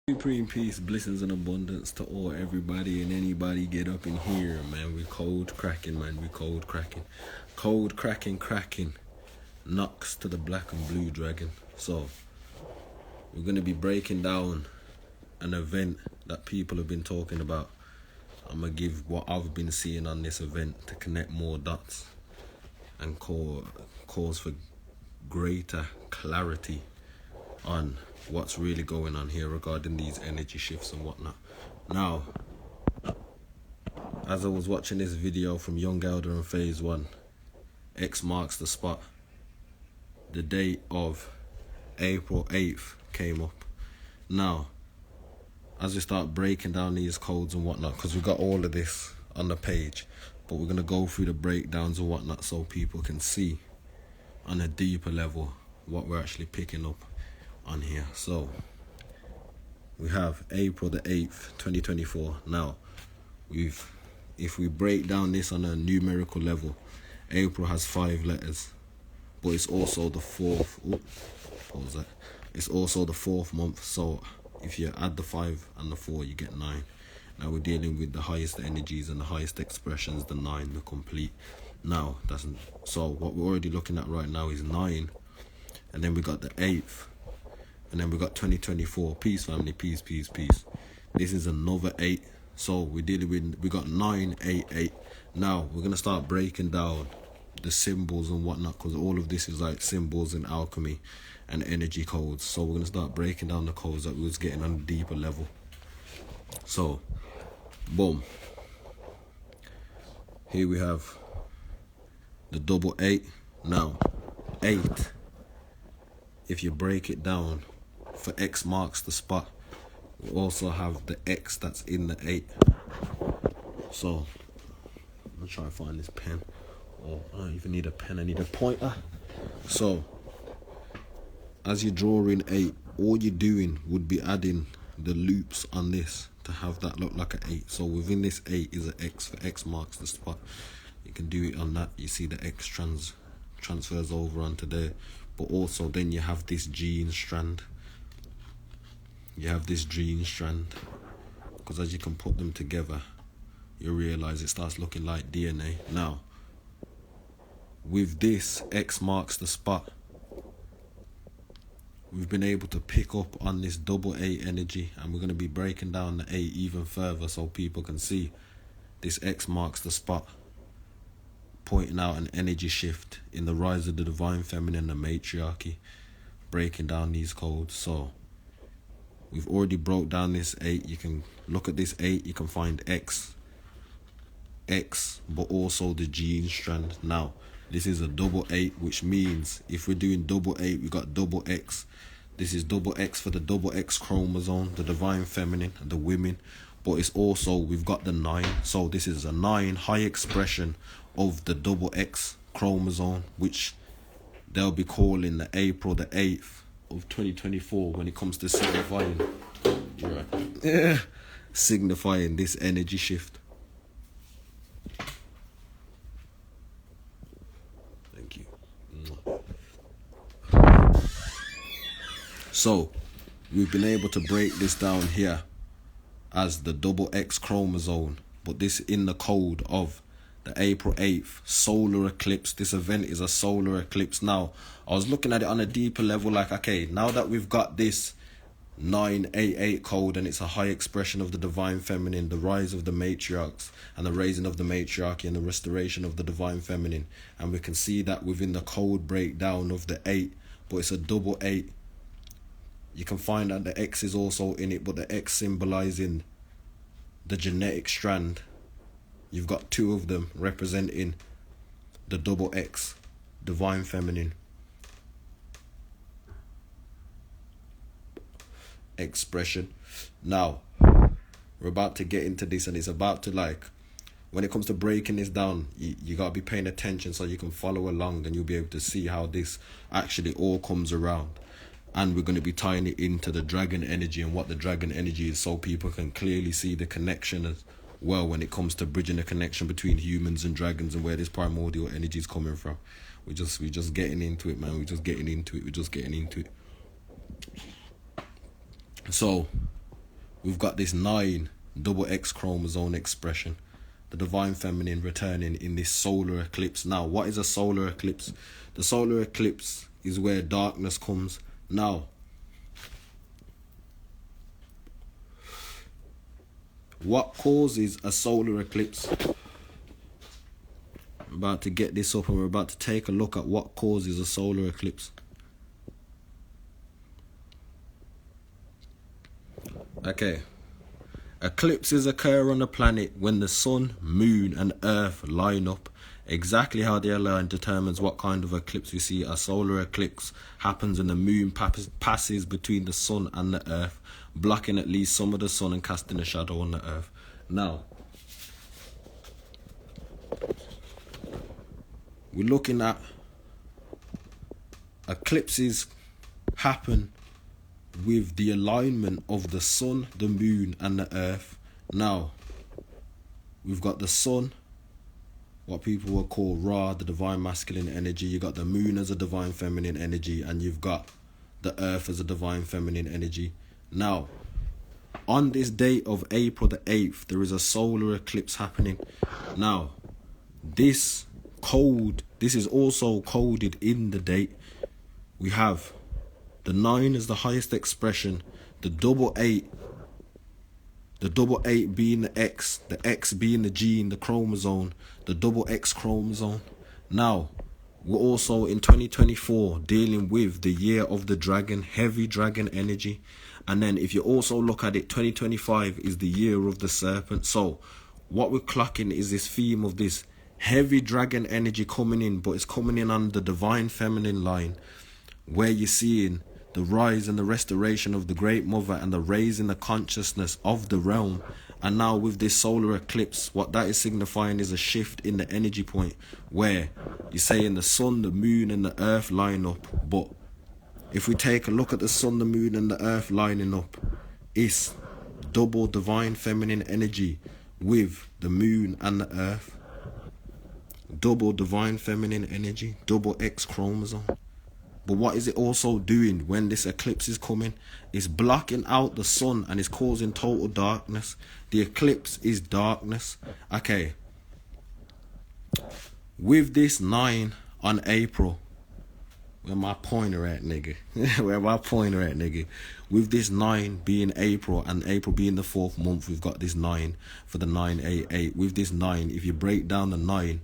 Supreme peace, blessings and abundance to all, everybody and anybody. Get up in here, man. We cold cracking, man. We cold cracking. Cold cracking. Knocks to the black and blue dragon. So, we're going to be breaking down an event that people have been talking about. I'm going to give what I've been seeing on this event to connect more dots and cause for greater clarity on what's really going on here regarding these energy shifts and whatnot. Now, as I was watching this video from Young Elder and Phase 1, X marks the spot. The date of April 8th came up. Now, as we start breaking down these codes and whatnot, because we got all of this on the page, but we're going to go through the breakdowns and whatnot so people can see on a deeper level what we're actually picking up on here. So we have April the 8th 2024. Now if we break down this on a numerical level, April has 5 letters, but it's also the fourth it's also the 4th month. So if you add the 5 and the 4, you get 9. Now we're dealing with the highest energies and the highest expressions, the 9, the complete. Now so what we're already looking at right now is 9, and then we got the 8th. And then we got 2024. Peace, family. Peace. This is another 8. So we got 9, 8, 8. Now we're gonna start breaking down the symbols and whatnot, because all of this is like symbols in alchemy and energy codes. So we're gonna start breaking down the codes that we was getting on a deeper level. So, boom. Here we have the double 8. Now, 8. If you break it down, for X marks the spot, we also have the X that's in the 8. So I'm gonna try to find this pen. Oh, I don't even need a pen, I need a pointer. So as you draw in 8, all you're doing would be adding the loops on this to have that look like an 8. So within this 8 is an X, for X marks the spot. You can do it on that. You see the X transfers over onto there. But also then you have this gene strand. Because as you can put them together, you realize it starts looking like DNA. Now, with this X marks the spot, we've been able to pick up on this double 8 energy, and we're going to be breaking down the 8 even further so people can see this X marks the spot, pointing out an energy shift in the rise of the divine feminine and matriarchy, breaking down these codes. So we've already broke down this 8. You can look at this 8, you can find X, but also the gene strand. Now, this is a double 8, which means if we're doing double 8, we got double X. This is double X for the double X chromosome, the divine feminine, and the women. But it's also, we've got the 9. So this is a 9 high expression of the double X chromosome, which they'll be calling the April the 8th of 2024 when it comes to signifying, signifying this energy shift. Thank you. So we've been able to break this down here as the double X chromosome, but this in the code of the April 8th solar eclipse. This event is a solar eclipse. Now, I was looking at it on a deeper level, like, okay, now that we've got this 988 code and it's a high expression of the divine feminine, the rise of the matriarchs and the raising of the matriarchy and the restoration of the divine feminine, and we can see that within the code breakdown of the 8, but it's a double 8. You can find that the X is also in it, but the X symbolizing the genetic strand. You've got 2 of them representing the double X, divine feminine expression. Now, we're about to get into this, and it's about to, like, when it comes to breaking this down, you got to be paying attention so you can follow along, and you'll be able to see how this actually all comes around. And we're going to be tying it into the dragon energy and what the dragon energy is, so people can clearly see the connection as well when it comes to bridging the connection between humans and dragons and where this primordial energy is coming from. We're just getting into it, man. We're just getting into it. So we've got this 9 double X chromosome expression, the divine feminine returning in this solar eclipse. Now, what is a solar eclipse? The solar eclipse is where darkness comes. Now, what causes a solar eclipse? I'm about to get this up and we're about to take a look at what causes a solar eclipse. Okay. Eclipses occur on the planet when the sun, moon and earth line up. Exactly how they align determines what kind of eclipse we see. A solar eclipse happens when the moon passes between the sun and the earth, blocking at least some of the sun and casting a shadow on the earth. Now, we're looking at eclipses happen with the alignment of the sun, the moon and the earth. Now, we've got the sun, what people will call Ra, the divine masculine energy. You got the moon as a divine feminine energy, and you've got the earth as a divine feminine energy. Now, on this date of April the 8th, there is a solar eclipse happening. Now, this is also coded in the date. We have the 9 as the highest expression, the double 8 being the X being the gene, the chromosome, the double X chromosome. Now, we're also in 2024 dealing with the year of the dragon, heavy dragon energy. And then if you also look at it, 2025 is the year of the serpent. So what we're clocking is this theme of this heavy dragon energy coming in, but it's coming in on the divine feminine line, where you're seeing the rise and the restoration of the Great Mother and the raising the consciousness of the realm. And now with this solar eclipse, what that is signifying is a shift in the energy point, where you're saying the sun, the moon and the earth line up. But if we take a look at the sun, the moon and the earth lining up, it's double divine feminine energy with the moon and the earth. Double divine feminine energy, double X chromosome. But what is it also doing when this eclipse is coming? It's blocking out the sun and it's causing total darkness. The eclipse is darkness. Okay. With this 9 on April, where my pointer at, nigga? Where my pointer at, nigga? With this 9 being April and April being the 4th month, we've got this 9 for the 988. With this 9, if you break down the 9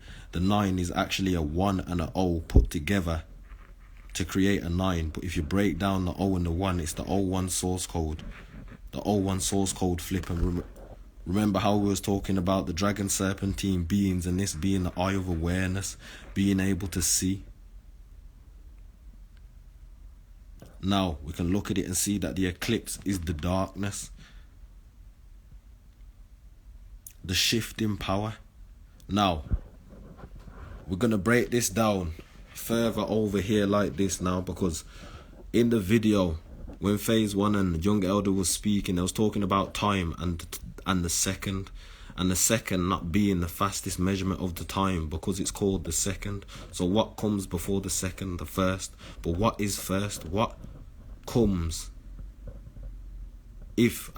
is actually a 1 and a O put together to create a 9. But if you break down the O and the 1, it's the O1 source code. The O1 source code flip. And remember how we was talking about the dragon serpentine beings and this being the eye of awareness, being able to see. Now we can look at it and see that the eclipse is the darkness, the shift in power. Now we're going to break this down further over here like this now, because in the video when phase 1 and young elder was speaking, they was talking about time and the second, and the second not being the fastest measurement of the time because it's called the second. So what comes before the second? The first. But what is first? What comes? If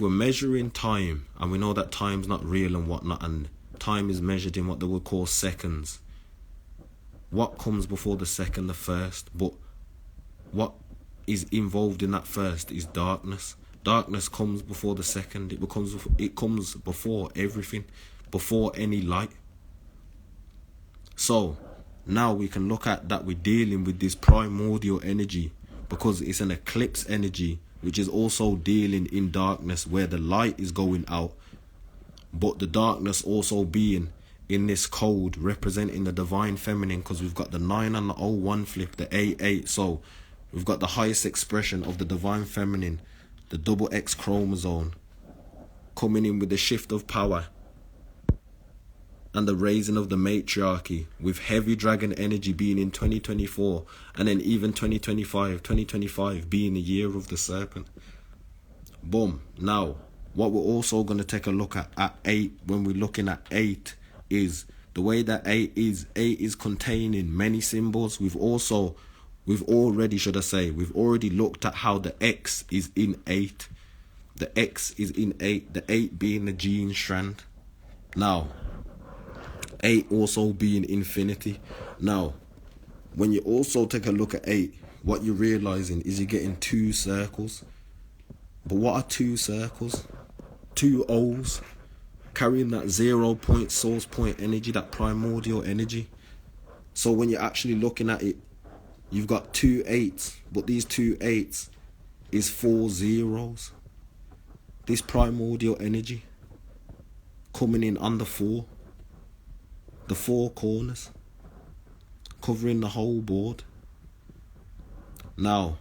we're measuring time and we know that time's not real and whatnot, and time is measured in what they would call seconds, what comes before the second? The first. But what is involved in that first is darkness. Darkness comes before the second. It comes before everything, before any light. So now we can look at that we're dealing with this primordial energy, because it's an eclipse energy, which is also dealing in darkness where the light is going out, but the darkness also being in this code representing the divine feminine, because we've got the 9 and the 01 flip, the 88. So we've got the highest expression of the divine feminine, the double X chromosome, coming in with the shift of power and the raising of the matriarchy, with heavy dragon energy being in 2024, and then even 2025 being the year of the serpent. Boom. Now what we're also going to take a look at 8, when we're looking at 8, is the way that 8 is containing many symbols. We've already looked at how the X is in 8. The X is in 8, the 8 being the gene strand. Now, 8 also being infinity. Now, when you also take a look at 8, what you're realizing is you're getting 2 circles. But what are 2 circles? 2 O's carrying that 0 point source point energy, that primordial energy. So when you're actually looking at it, you've got 2 8s, but these 2 8s is 4 zeros. This primordial energy coming in on the 4 corners, covering the whole board. Now,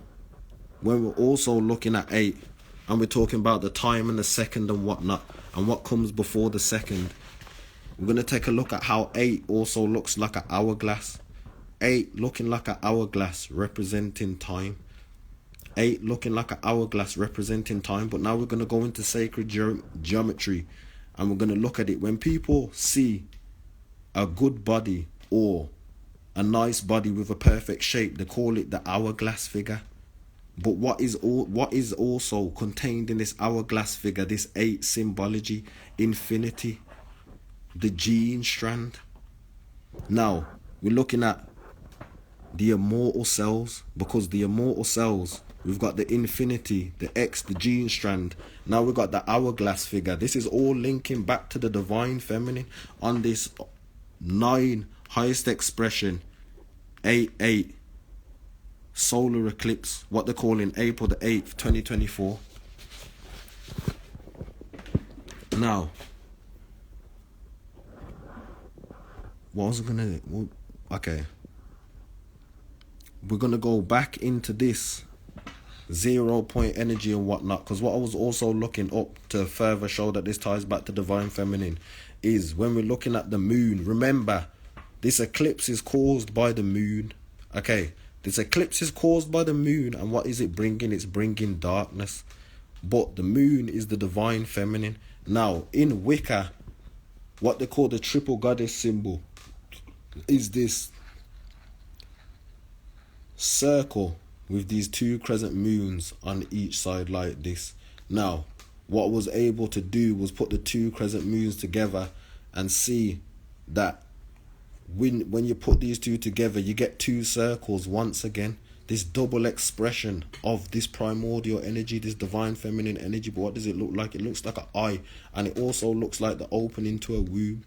when we're also looking at 8, and we're talking about the time and the second and whatnot, and what comes before the second, we're going to take a look at how 8 also looks like an hourglass. 8 looking like an hourglass representing time. 8 looking like an hourglass representing time. But now we're going to go into sacred geometry, and we're going to look at it. When people see a good body or a nice body with a perfect shape, they call it the hourglass figure. But what is also contained in this hourglass figure, this 8 symbology? Infinity, the gene strand. Now, we're looking at the immortal cells, because the immortal cells, we've got the infinity, the X, the gene strand. Now we've got the hourglass figure. This is all linking back to the divine feminine on this 9 highest expression, 8-8. Solar eclipse, what they're calling April the 8th, 2024. Now, what was I gonna do? Okay, we're gonna go back into this 0 point energy and whatnot, because what I was also looking up to further show that this ties back to divine feminine is when we're looking at the moon. Remember, this eclipse is caused by the moon. Okay, this eclipse is caused by the moon, and what is it bringing? It's bringing darkness. But the moon is the divine feminine. Now, in Wicca, what they call the triple goddess symbol is this circle with these 2 crescent moons on each side like this. Now, what I was able to do was put the 2 crescent moons together and see that when you put these 2 together, you get 2 circles once again. This double expression of this primordial energy, this divine feminine energy. But what does it look like? It looks like an eye, and it also looks like the opening to a womb.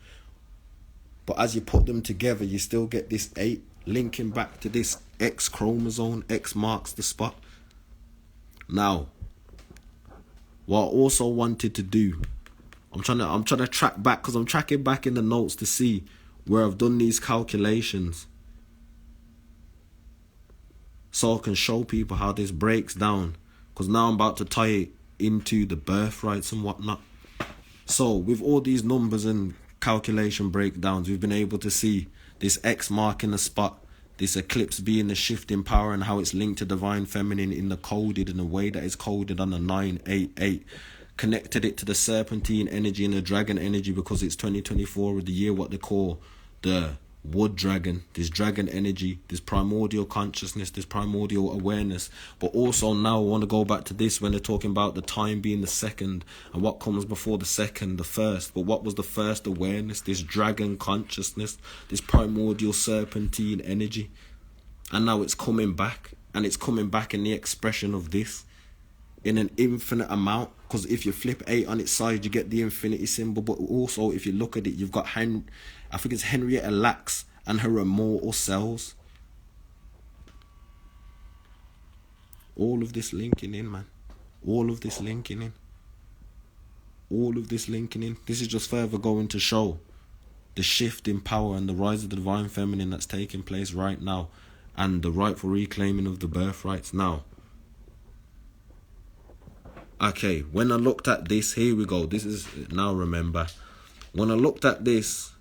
But as you put them together, you still get this 8 linking back to this X chromosome. X marks the spot. Now, what I also wanted to do, I'm trying to track back, because I'm tracking back in the notes to see where I've done these calculations, so I can show people how this breaks down, because now I'm about to tie it into the birthrights and whatnot. So with all these numbers and calculation breakdowns, we've been able to see this X marking the spot, this eclipse being the shift in power, and how it's linked to divine feminine in the coded, in the way that it's coded on the 988. Connected it to the serpentine energy and the dragon energy, because it's 2024 with the year what they call the wood dragon, this dragon energy, this primordial consciousness, this primordial awareness. But also now I want to go back to this when they're talking about the time being the second, and what comes before the second, the first. But what was the first awareness? This dragon consciousness, this primordial serpentine energy. And now it's coming back, and it's coming back in the expression of this in an infinite amount, because if you flip 8 on its side, you get the infinity symbol. But also, if you look at it, you've got I think it's Henrietta Lacks and her immortal cells. All of this linking in, man. All of this linking in. All of this linking in. This is just further going to show the shift in power and the rise of the divine feminine that's taking place right now, and the rightful reclaiming of the birthrights now. Okay, when I looked at this, here we go. This is, now remember, when I looked at this,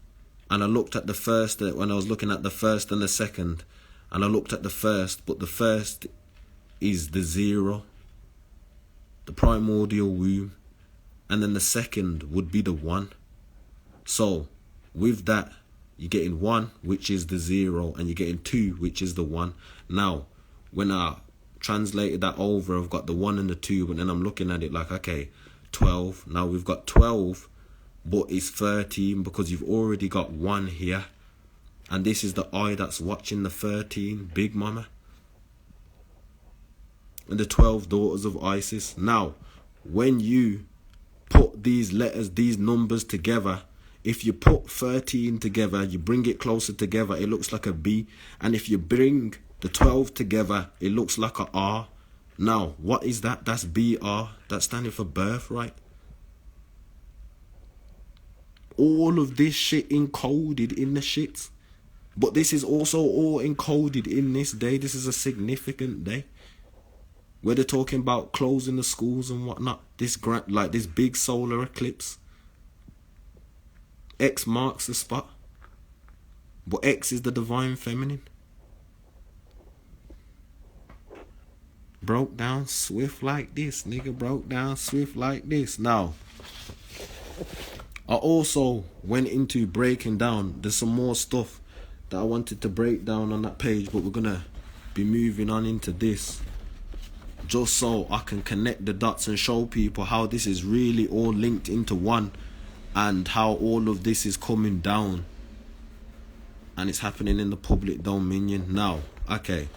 and I looked at the first, when I was looking at the first and the second, and I looked at the first, but the first is the 0, the primordial womb, and then the second would be the 1. So, with that, you're getting 1, which is the 0, and you're getting 2, which is the 1. Now, when I translated that over, I've got the 1 and the 2, but then I'm looking at it like, okay, 12. Now we've got 12, but it's 13 because you've already got 1 here. And this is the eye that's watching the 13, Big Mama. And the 12 daughters of Isis. Now, when you put these letters, these numbers together, if you put 13 together, you bring it closer together, it looks like a B. And if you bring the 12 together, it looks like a R. Now, what is that? That's BR. That's standing for birthright. All of this shit encoded in the shits. But this is also all encoded in this day. This is a significant day. Where they're talking about closing the schools and whatnot. This big solar eclipse. X marks the spot. But X is the divine feminine. Broke down swift like this. Nigga broke down swift like this. Now, I also went into breaking down. There's some more stuff that I wanted to break down on that page, but we're gonna be moving on into this just so I can connect the dots and show people how this is really all linked into one, and how all of this is coming down and it's happening in the public dominion. Now, okay,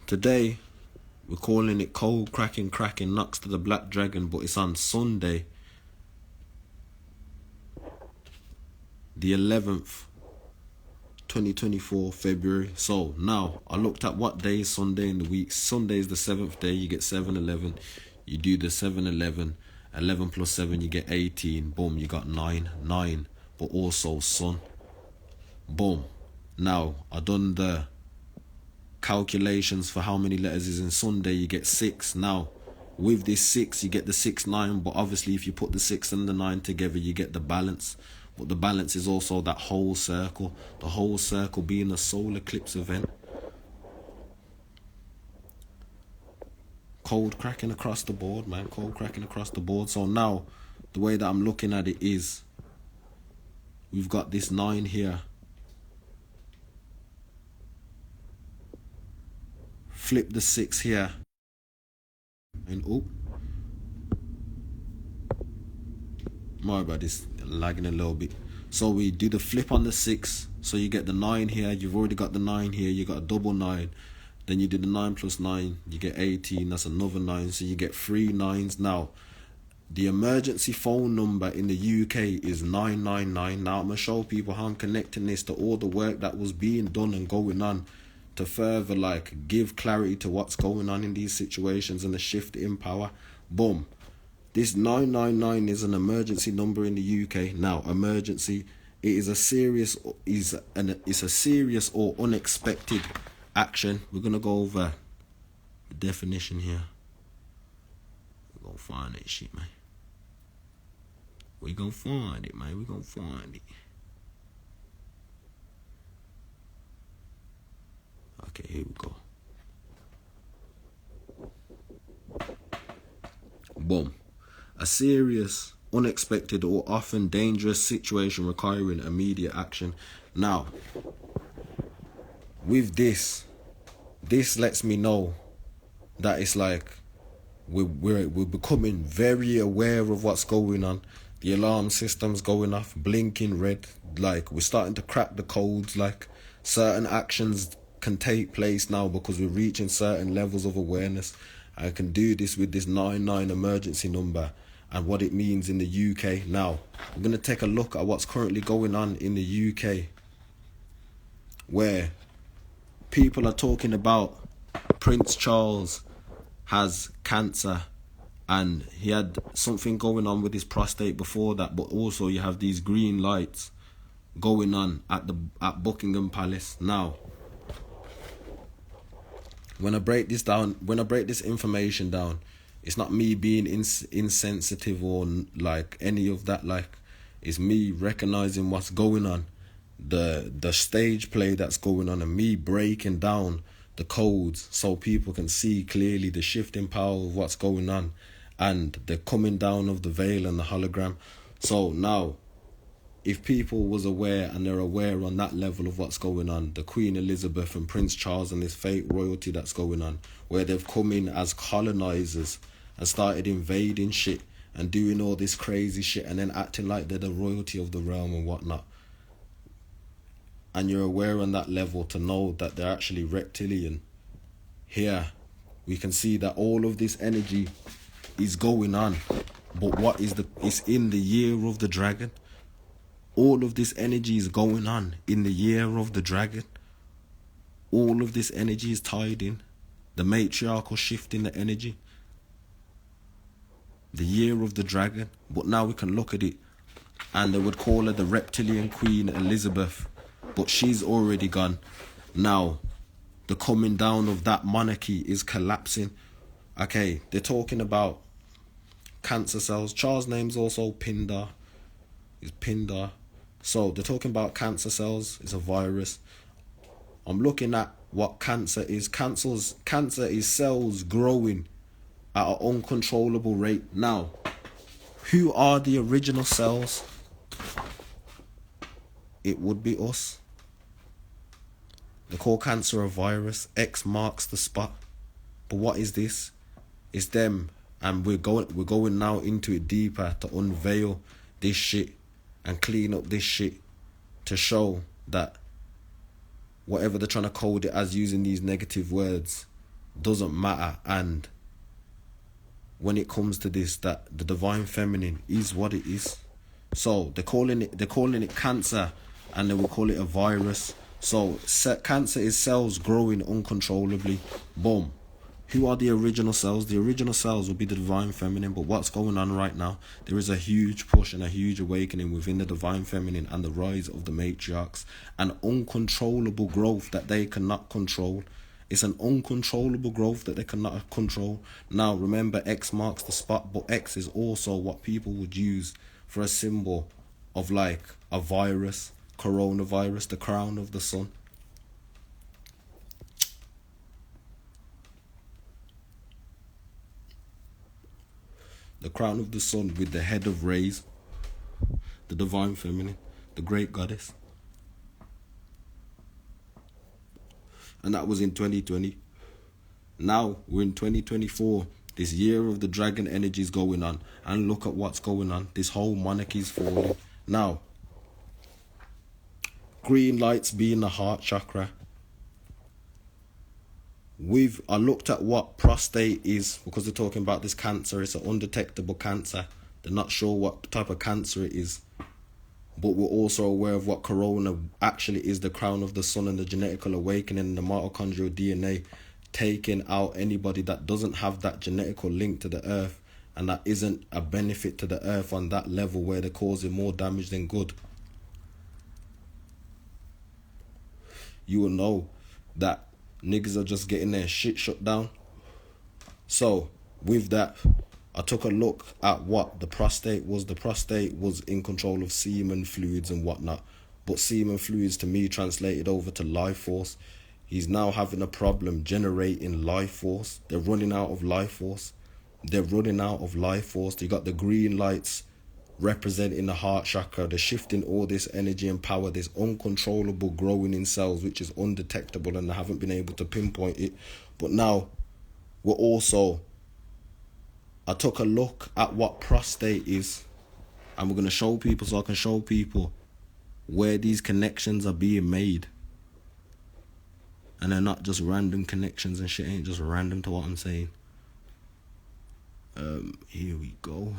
today we're calling it Cold Cracking Knocks to the Black Dragon, but it's on Sunday, the 11th, 2024 February. So now I looked at what day is Sunday in the week. Sunday is the 7th day. You get 7-11. You do the 7-11. 11 plus 7, you get 18. Boom, you got 9. But also sun. Boom. Now I done the calculations for how many letters is in Sunday. You get 6. Now with this 6, you get the 6, 9. But obviously if you put the 6 and the 9 together, you get the balance. But the balance is also that whole circle. The whole circle being a solar eclipse event. Cold cracking across the board, man. Cold cracking across the board. So now, the way that I'm looking at it is, we've got this 9 here. Flip the 6 here. And my bad, it's lagging a little bit. So we do the flip on the 6. So you get the 9 here. You've already got the 9 here. You got a double 9. Then you do the 9 plus 9. You get 18. That's another 9. So you get 3 9s. Now, the emergency phone number in the UK is 999. Now, I'm going to show people how I'm connecting this to all the work that was being done and going on to further, like, give clarity to what's going on in these situations and the shift in power. Boom. This 999 is an emergency number in the UK. Now, emergency, it is a serious, it's a serious or unexpected action. We're gonna go over the definition here. We're gonna find that shit, man. We're gonna find it, man. We're gonna find it. Okay, here we go. Boom. A serious, unexpected, or often dangerous situation requiring immediate action. Now, with this lets me know that it's like we're becoming very aware of what's going on. The alarm system's going off, blinking red. Like, we're starting to crack the codes. Like, certain actions can take place now because we're reaching certain levels of awareness. I can do this with this 99 emergency number and what it means in the UK. Now, I'm going to take a look at what's currently going on in the UK, where people are talking about Prince Charles has cancer and he had something going on with his prostate before that, but also you have these green lights going on at Buckingham Palace. Now, when I break this information down, it's not me being insensitive or like any of that. Like, it's me recognizing what's going on, the stage play that's going on, and me breaking down the codes so people can see clearly the shifting power of what's going on and the coming down of the veil and the hologram. So now, if people was aware and they're aware on that level of what's going on, the Queen Elizabeth and Prince Charles and this fake royalty that's going on, where they've come in as colonizers and started invading shit and doing all this crazy shit and then acting like they're the royalty of the realm and whatnot, and you're aware on that level to know that they're actually reptilian, here we can see that all of this energy is going on. But what is it's in the year of the dragon. All of this energy is going on in the year of the dragon. All of this energy is tied in. The matriarchal shift in the energy. The year of the dragon. But now we can look at it and they would call her the reptilian Queen Elizabeth. But she's already gone. Now, the coming down of that monarchy is collapsing. Okay, they're talking about cancer cells. Charles' name's also Pindar. It's Pindar. So they're talking about cancer cells. It's a virus. I'm looking at what cancer is. Cancer is cells growing at an uncontrollable rate. Now, who are the original cells? It would be us. They call cancer a virus. X marks the spot. But what is this? It's them. And we're going now into it deeper to unveil this shit and clean up this shit to show that whatever they're trying to code it as using these negative words doesn't matter. And when it comes to this, that the divine feminine is what it is. So they're calling it cancer, and they will call it a virus. So cancer is cells growing uncontrollably. Boom. Who are the original cells? The original cells will be the divine feminine. But what's going on right now? There is a huge push and a huge awakening within the divine feminine and the rise of the matriarchs. An uncontrollable growth that they cannot control. It's an uncontrollable growth that they cannot control. Now, remember, X marks the spot. But X is also what people would use for a symbol of like a virus. Coronavirus, the crown of the sun. The crown of the sun with the head of RIZE, the divine feminine, the great goddess. And that was in 2020. Now we're in 2024. This year of the dragon energy is going on. And look at what's going on. This whole monarchy is falling. Now, green lights being the heart chakra. I looked at what prostate is, because they're talking about this cancer. It's an undetectable cancer. They're not sure what type of cancer it is. But we're also aware of what corona actually is, the crown of the sun and the genetical awakening and the mitochondrial DNA, taking out anybody that doesn't have that genetical link to the earth and that isn't a benefit to the earth on that level where they're causing more damage than good. You will know that niggas are just getting their shit shut down. So, with that, I took a look at what the prostate was. The prostate was in control of semen fluids and whatnot. But semen fluids, to me, translated over to life force. He's now having a problem generating life force. They're running out of life force. They got the green lights representing the heart chakra. They're shifting all this energy and power, this uncontrollable growing in cells, which is undetectable, and they haven't been able to pinpoint it. But now I took a look at what prostate is, and we're going to show people, so I can show people where these connections are being made. And they're not just random connections, and shit ain't just random to what I'm saying. Here we go.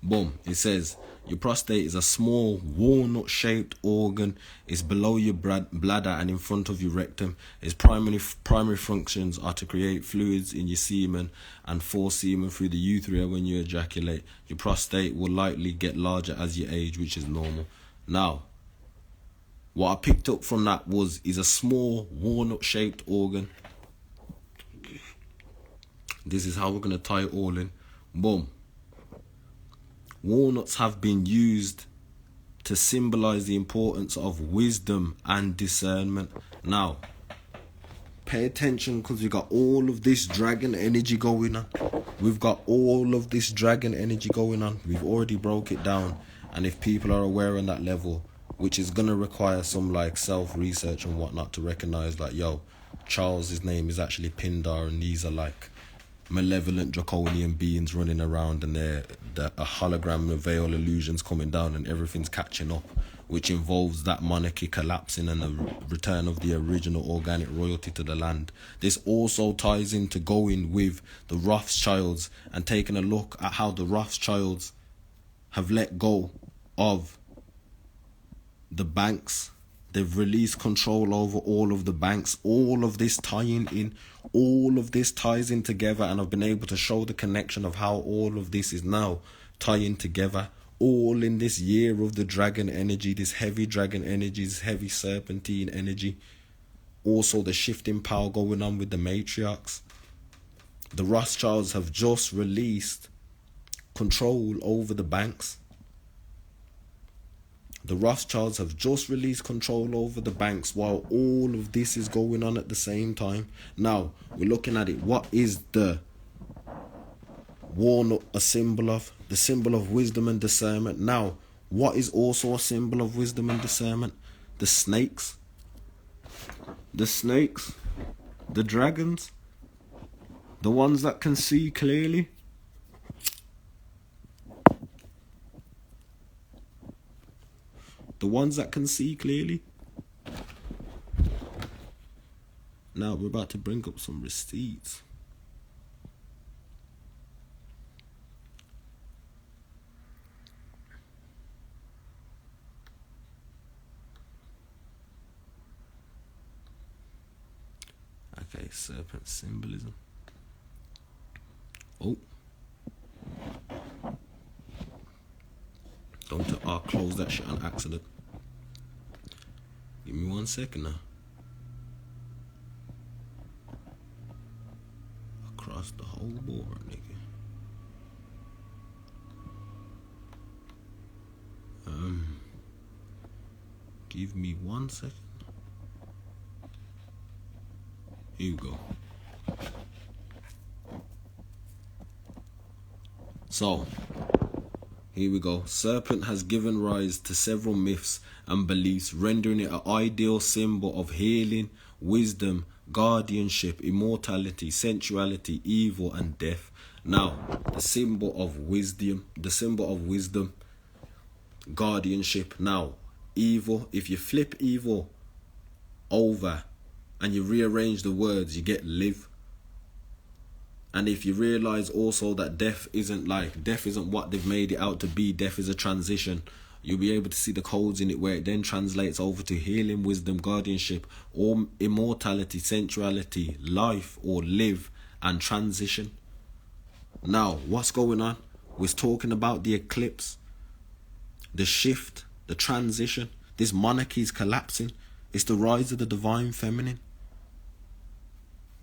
Boom. It says your prostate is a small walnut-shaped organ. It's below your bladder and in front of your rectum. Its primary functions are to create fluids in your semen and force semen through the urethra when you ejaculate. Your prostate will likely get larger as you age, which is normal. Now, what I picked up from that is a small walnut-shaped organ. This is how we're going to tie it all in. Boom. Walnuts have been used to symbolize the importance of wisdom and discernment. Now, pay attention, because we got all of this dragon energy going on. We've got all of this dragon energy going on. We've already broke it down. And if people are aware on that level, which is going to require some like self-research and whatnot to recognize like, yo, Charles's name is actually Pindar, and these are like malevolent draconian beings running around, and they're a hologram of veil illusions coming down, and everything's catching up, which involves that monarchy collapsing and the return of the original organic royalty to the land. This also ties into going with the Rothschilds and taking a look at how the Rothschilds have let go of the banks. They've released control over all of the banks. All of this tying in, all of this ties in together, and I've been able to show the connection of how all of this is now tying together. All in this year of the dragon energy, this heavy dragon energy, this heavy serpentine energy. Also the shifting power going on with the matriarchs. The Rothschilds have just released control over the banks. The Rothschilds have just released control over the banks while all of this is going on at the same time. Now, we're looking at it. What is the walnut a symbol of? The symbol of wisdom and discernment. Now, what is also a symbol of wisdom and discernment? The snakes. The snakes. The dragons. The ones that can see clearly. The ones that can see clearly. Now we're about to bring up some receipts. Okay, serpent symbolism. Oh. I'll close that shit on accident. Give me 1 second now. Across the whole board, nigga. Give me 1 second. Here you go. So, here we go. Serpent has given rise to several myths and beliefs, rendering it an ideal symbol of healing, wisdom, guardianship, immortality, sensuality, evil, and death. Now, the symbol of wisdom, guardianship. Now, evil, if you flip evil over and you rearrange the words, you get live. And if you realize also that death isn't what they've made it out to be, death is a transition, you'll be able to see the codes in it where it then translates over to healing, wisdom, guardianship, or immortality, sensuality, life, or live, and transition. Now, what's going on? We're talking about the eclipse, the shift, the transition. This monarchy is collapsing. It's the rise of the divine feminine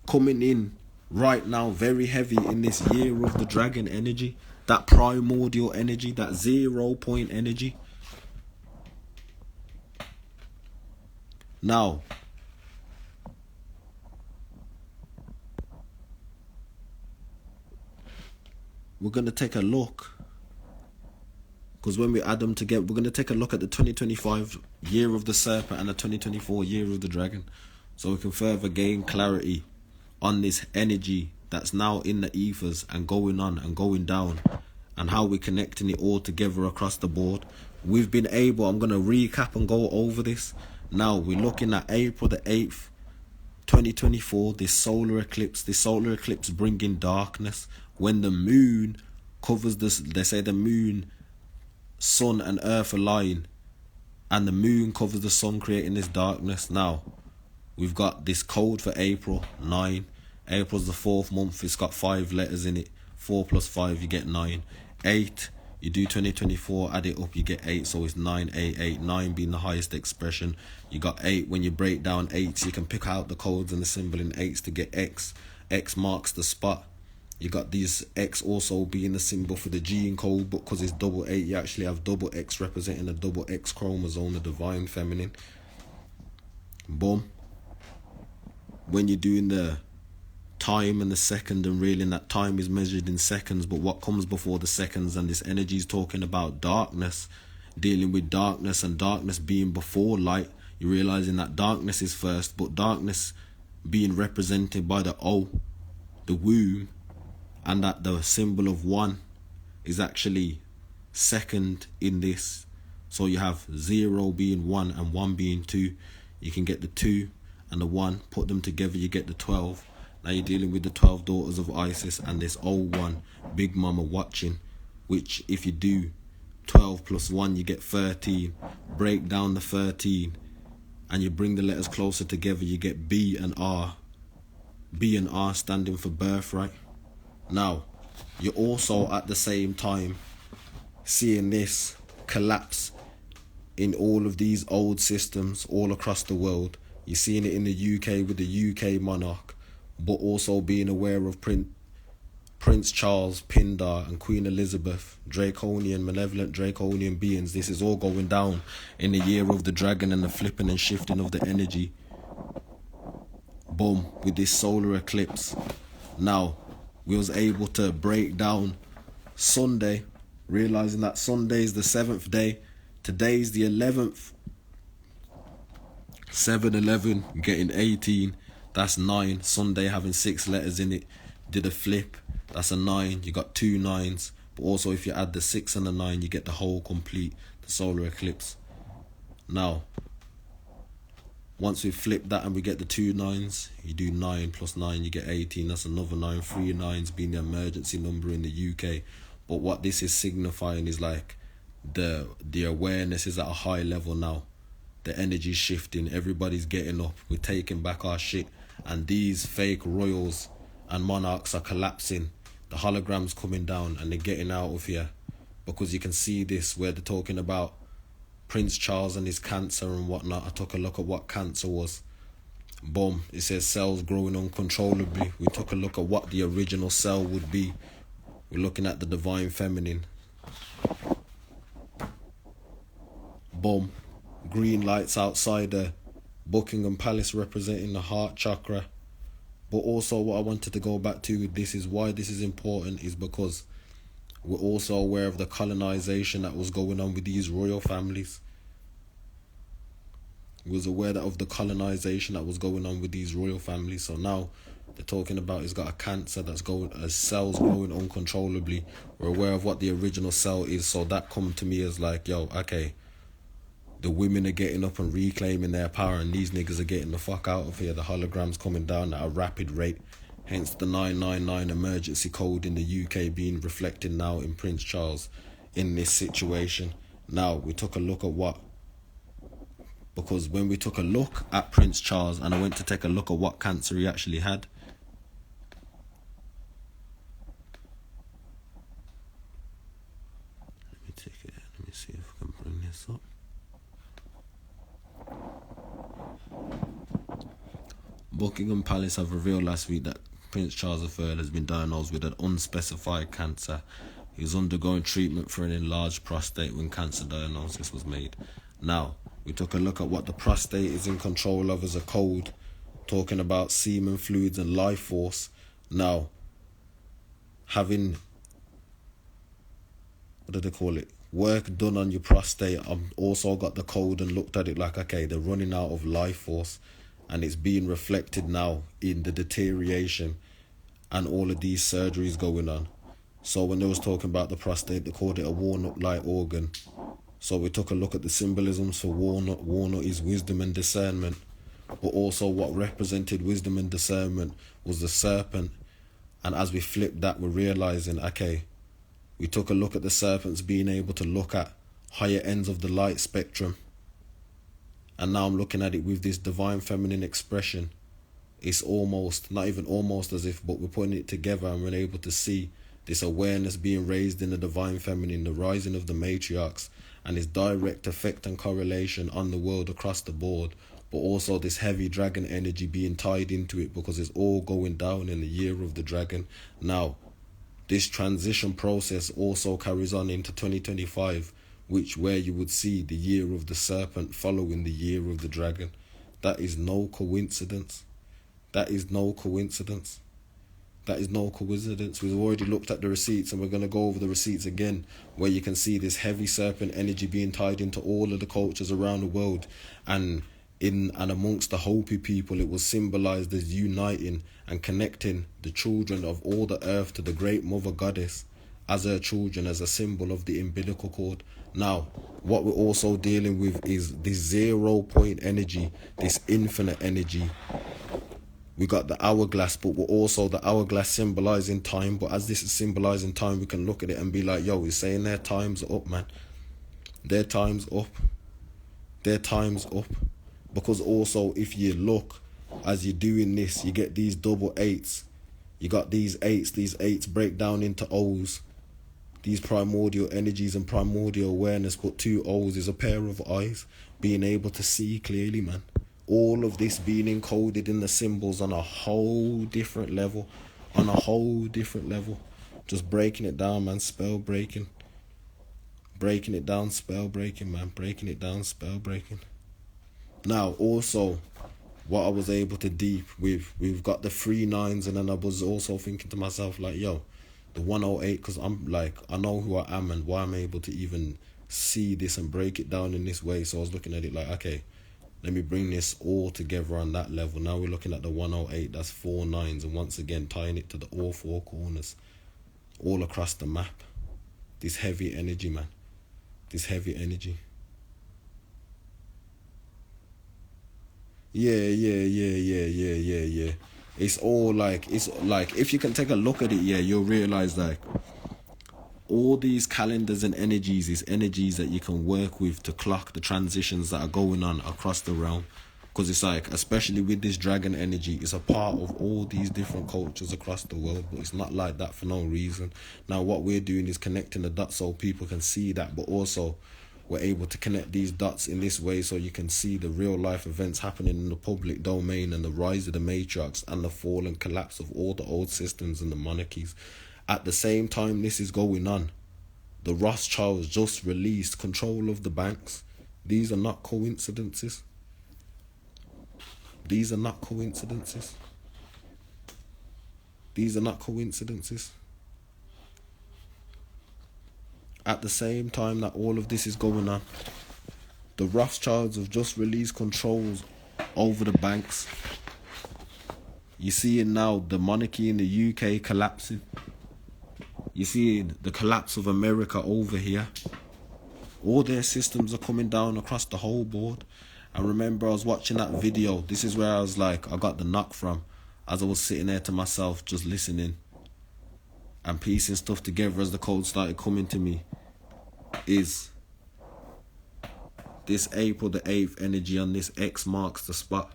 coming in right now, very heavy in this year of the dragon energy, that primordial energy, that 0 point energy. Now, we're going to take a look, because when we add them together, we're going to take a look at the 2025 year of the serpent and the 2024 year of the dragon, so we can further gain clarity on this energy that's now in the ethers and going on and going down, and how we're connecting it all together across the board. We've been able, I'm going to recap and go over this. Now, we're looking at April the 8th, 2024, this solar eclipse. This solar eclipse bringing darkness. When the moon covers this, they say the moon, sun and earth align, and the moon covers the sun, creating this darkness. Now, we've got this code for April, 9. April's the 4th month. It's got 5 letters in it. 4 plus 5, you get 9. 8, you do 2024, add it up, you get 8. So it's 988. 9 being the highest expression. You got 8. When you break down 8s, you can pick out the codes and the symbol in 8s to get X. X marks the spot. You got these X also being the symbol for the gene code, but because it's double 8, you actually have double X representing a double X chromosome, the divine feminine. Boom. When you're doing the time and the second, and really, and that time is measured in seconds, but what comes before the seconds, and this energy is talking about darkness, dealing with darkness, and darkness being before light. You're realizing that darkness is first, but darkness being represented by the O, the womb, and that the symbol of 1 is actually second in this. So you have 0 being 1 and 1 being 2. You can get the 2 and the 1, put them together, you get the 12. Now you're dealing with the 12 daughters of Isis and this old one, Big Mama watching, which if you do 12 plus 1, you get 13. Break down the 13 and you bring the letters closer together, you get B and R. B and R standing for birthright. Now, you're also at the same time seeing this collapse in all of these old systems all across the world. You're seeing it in the UK with the UK monarch, but also being aware of Prince Charles, Pindar and Queen Elizabeth, draconian, malevolent draconian beings. This is all going down in the year of the dragon and the flipping and shifting of the energy. Boom, with this solar eclipse. Now, we was able to break down Sunday, realizing that Sunday is the 7th day. Today's the 11th. 7-11, getting 18. That's 9. Sunday having 6 letters in it. Did a flip. That's a 9. You got 2 9s. But also if you add the 6 and the 9, you get the whole complete, the solar eclipse. Now, once we flip that and we get the 2 9s, you do 9 plus 9, you get 18. That's another 9. 3 9s being the emergency number in the UK. But what this is signifying is like the awareness is at a high level now. The energy's shifting. Everybody's getting up. We're taking back our shit. And these fake royals and monarchs are collapsing. The holograms coming down and they're getting out of here. Because you can see this where they're talking about Prince Charles and his cancer and whatnot. I took a look at what cancer was. Boom. It says cells growing uncontrollably. We took a look at what the original cell would be. We're looking at the divine feminine. Boom. Green lights outside the Buckingham Palace representing the heart chakra. But also what I wanted to go back to with this is why this is important is because we're also aware of the colonization that was going on with these royal families. We was aware of the colonization that was going on with these royal families. So now they're talking about he's got a cancer that's going, as cells growing uncontrollably. We're aware of what the original cell is. So that come to me as like, yo, okay, the women are getting up and reclaiming their power and these niggas are getting the fuck out of here. The holograms coming down at a rapid rate. Hence the 999 emergency code in the UK being reflected now in Prince Charles in this situation. Now, we took a look at what... Because when we took a look at Prince Charles and I went to take a look at what cancer he actually had... Let me see if I can bring this up. Buckingham Palace have revealed last week that Prince Charles III has been diagnosed with an unspecified cancer. He was undergoing treatment for an enlarged prostate when cancer diagnosis was made. Now, we took a look at what the prostate is in control of as a code, talking about semen, fluids and life force. Now, having, what do they call it? Work done on your prostate. I've also got the code and looked at it like, okay, they're running out of life force. And it's being reflected now in the deterioration and all of these surgeries going on. So when they was talking about the prostate, they called it a walnut-like organ. So we took a look at the symbolisms for walnut. Walnut is wisdom and discernment. But also what represented wisdom and discernment was the serpent. And as we flipped that, we're realizing, okay, we took a look at the serpents being able to look at higher ends of the light spectrum. And now I'm looking at it with this divine feminine expression. It's almost, not even almost as if, but we're putting it together and we're able to see this awareness being raised in the divine feminine, the rising of the matriarchs, and its direct effect and correlation on the world across the board. But also this heavy dragon energy being tied into it because it's all going down in the year of the dragon. Now, this transition process also carries on into 2025, where you would see the year of the serpent following the year of the dragon. That is no coincidence. That is no coincidence. That is no coincidence. We've already looked at the receipts, and we're going to go over the receipts again, where you can see this heavy serpent energy being tied into all of the cultures around the world. And amongst the Hopi people, it was symbolized as uniting and connecting the children of all the earth to the great mother goddess as her children, as a symbol of the umbilical cord. Now, what we're also dealing with is this 0 point energy, this infinite energy. We got the hourglass, but we're also the hourglass symbolizing time. But as this is symbolizing time, we can look at it and be like, yo, it's saying their time's up, man. Their time's up. Their time's up. Because also, if you look, as you're doing this, you get these double eights. You got these eights break down into O's. These primordial energies and primordial awareness, but 2 O's is a pair of eyes, being able to see clearly, man. All of this being encoded in the symbols on a whole different level. On a whole different level. Just breaking it down, man. Spell breaking. Breaking it down, spell breaking, man. Breaking it down, spell breaking. Now, also, what I was able to deep with, we've got the 3 9s, and then I was also thinking to myself, like, yo, the 108, because I'm like, I know who I am and why I'm able to even see this and break it down in this way. So I was looking at it like, okay, let me bring this all together on that level. Now we're looking at the 108, that's 4 9s, and once again tying it to the all 4 corners, all across the map. This heavy energy, man. This heavy energy. Yeah. It's all like, if you can take a look at it, yeah, you'll realize like all these calendars and energies is energies that you can work with to clock the transitions that are going on across the realm. Because it's like, especially with this dragon energy, it's a part of all these different cultures across the world, but it's not like that for no reason. Now what we're doing is connecting the dots so people can see that, but also we're able to connect these dots in this way so you can see the real life events happening in the public domain, and the rise of the matriarchs and the fall and collapse of all the old systems and the monarchies. At the same time this is going on, the Rothschilds just released control of the banks. These are not coincidences. These are not coincidences. These are not coincidences. At the same time that all of this is going on, the Rothschilds have just released controls over the banks. You see it now, the monarchy in the UK collapsing. You see the collapse of America over here. All their systems are coming down across the whole board. I remember I was watching that video. This is where I was like, I got the knock from, as I was sitting there to myself, just listening and piecing stuff together as the code started coming to me. Is this April the 8th energy on this X marks the spot,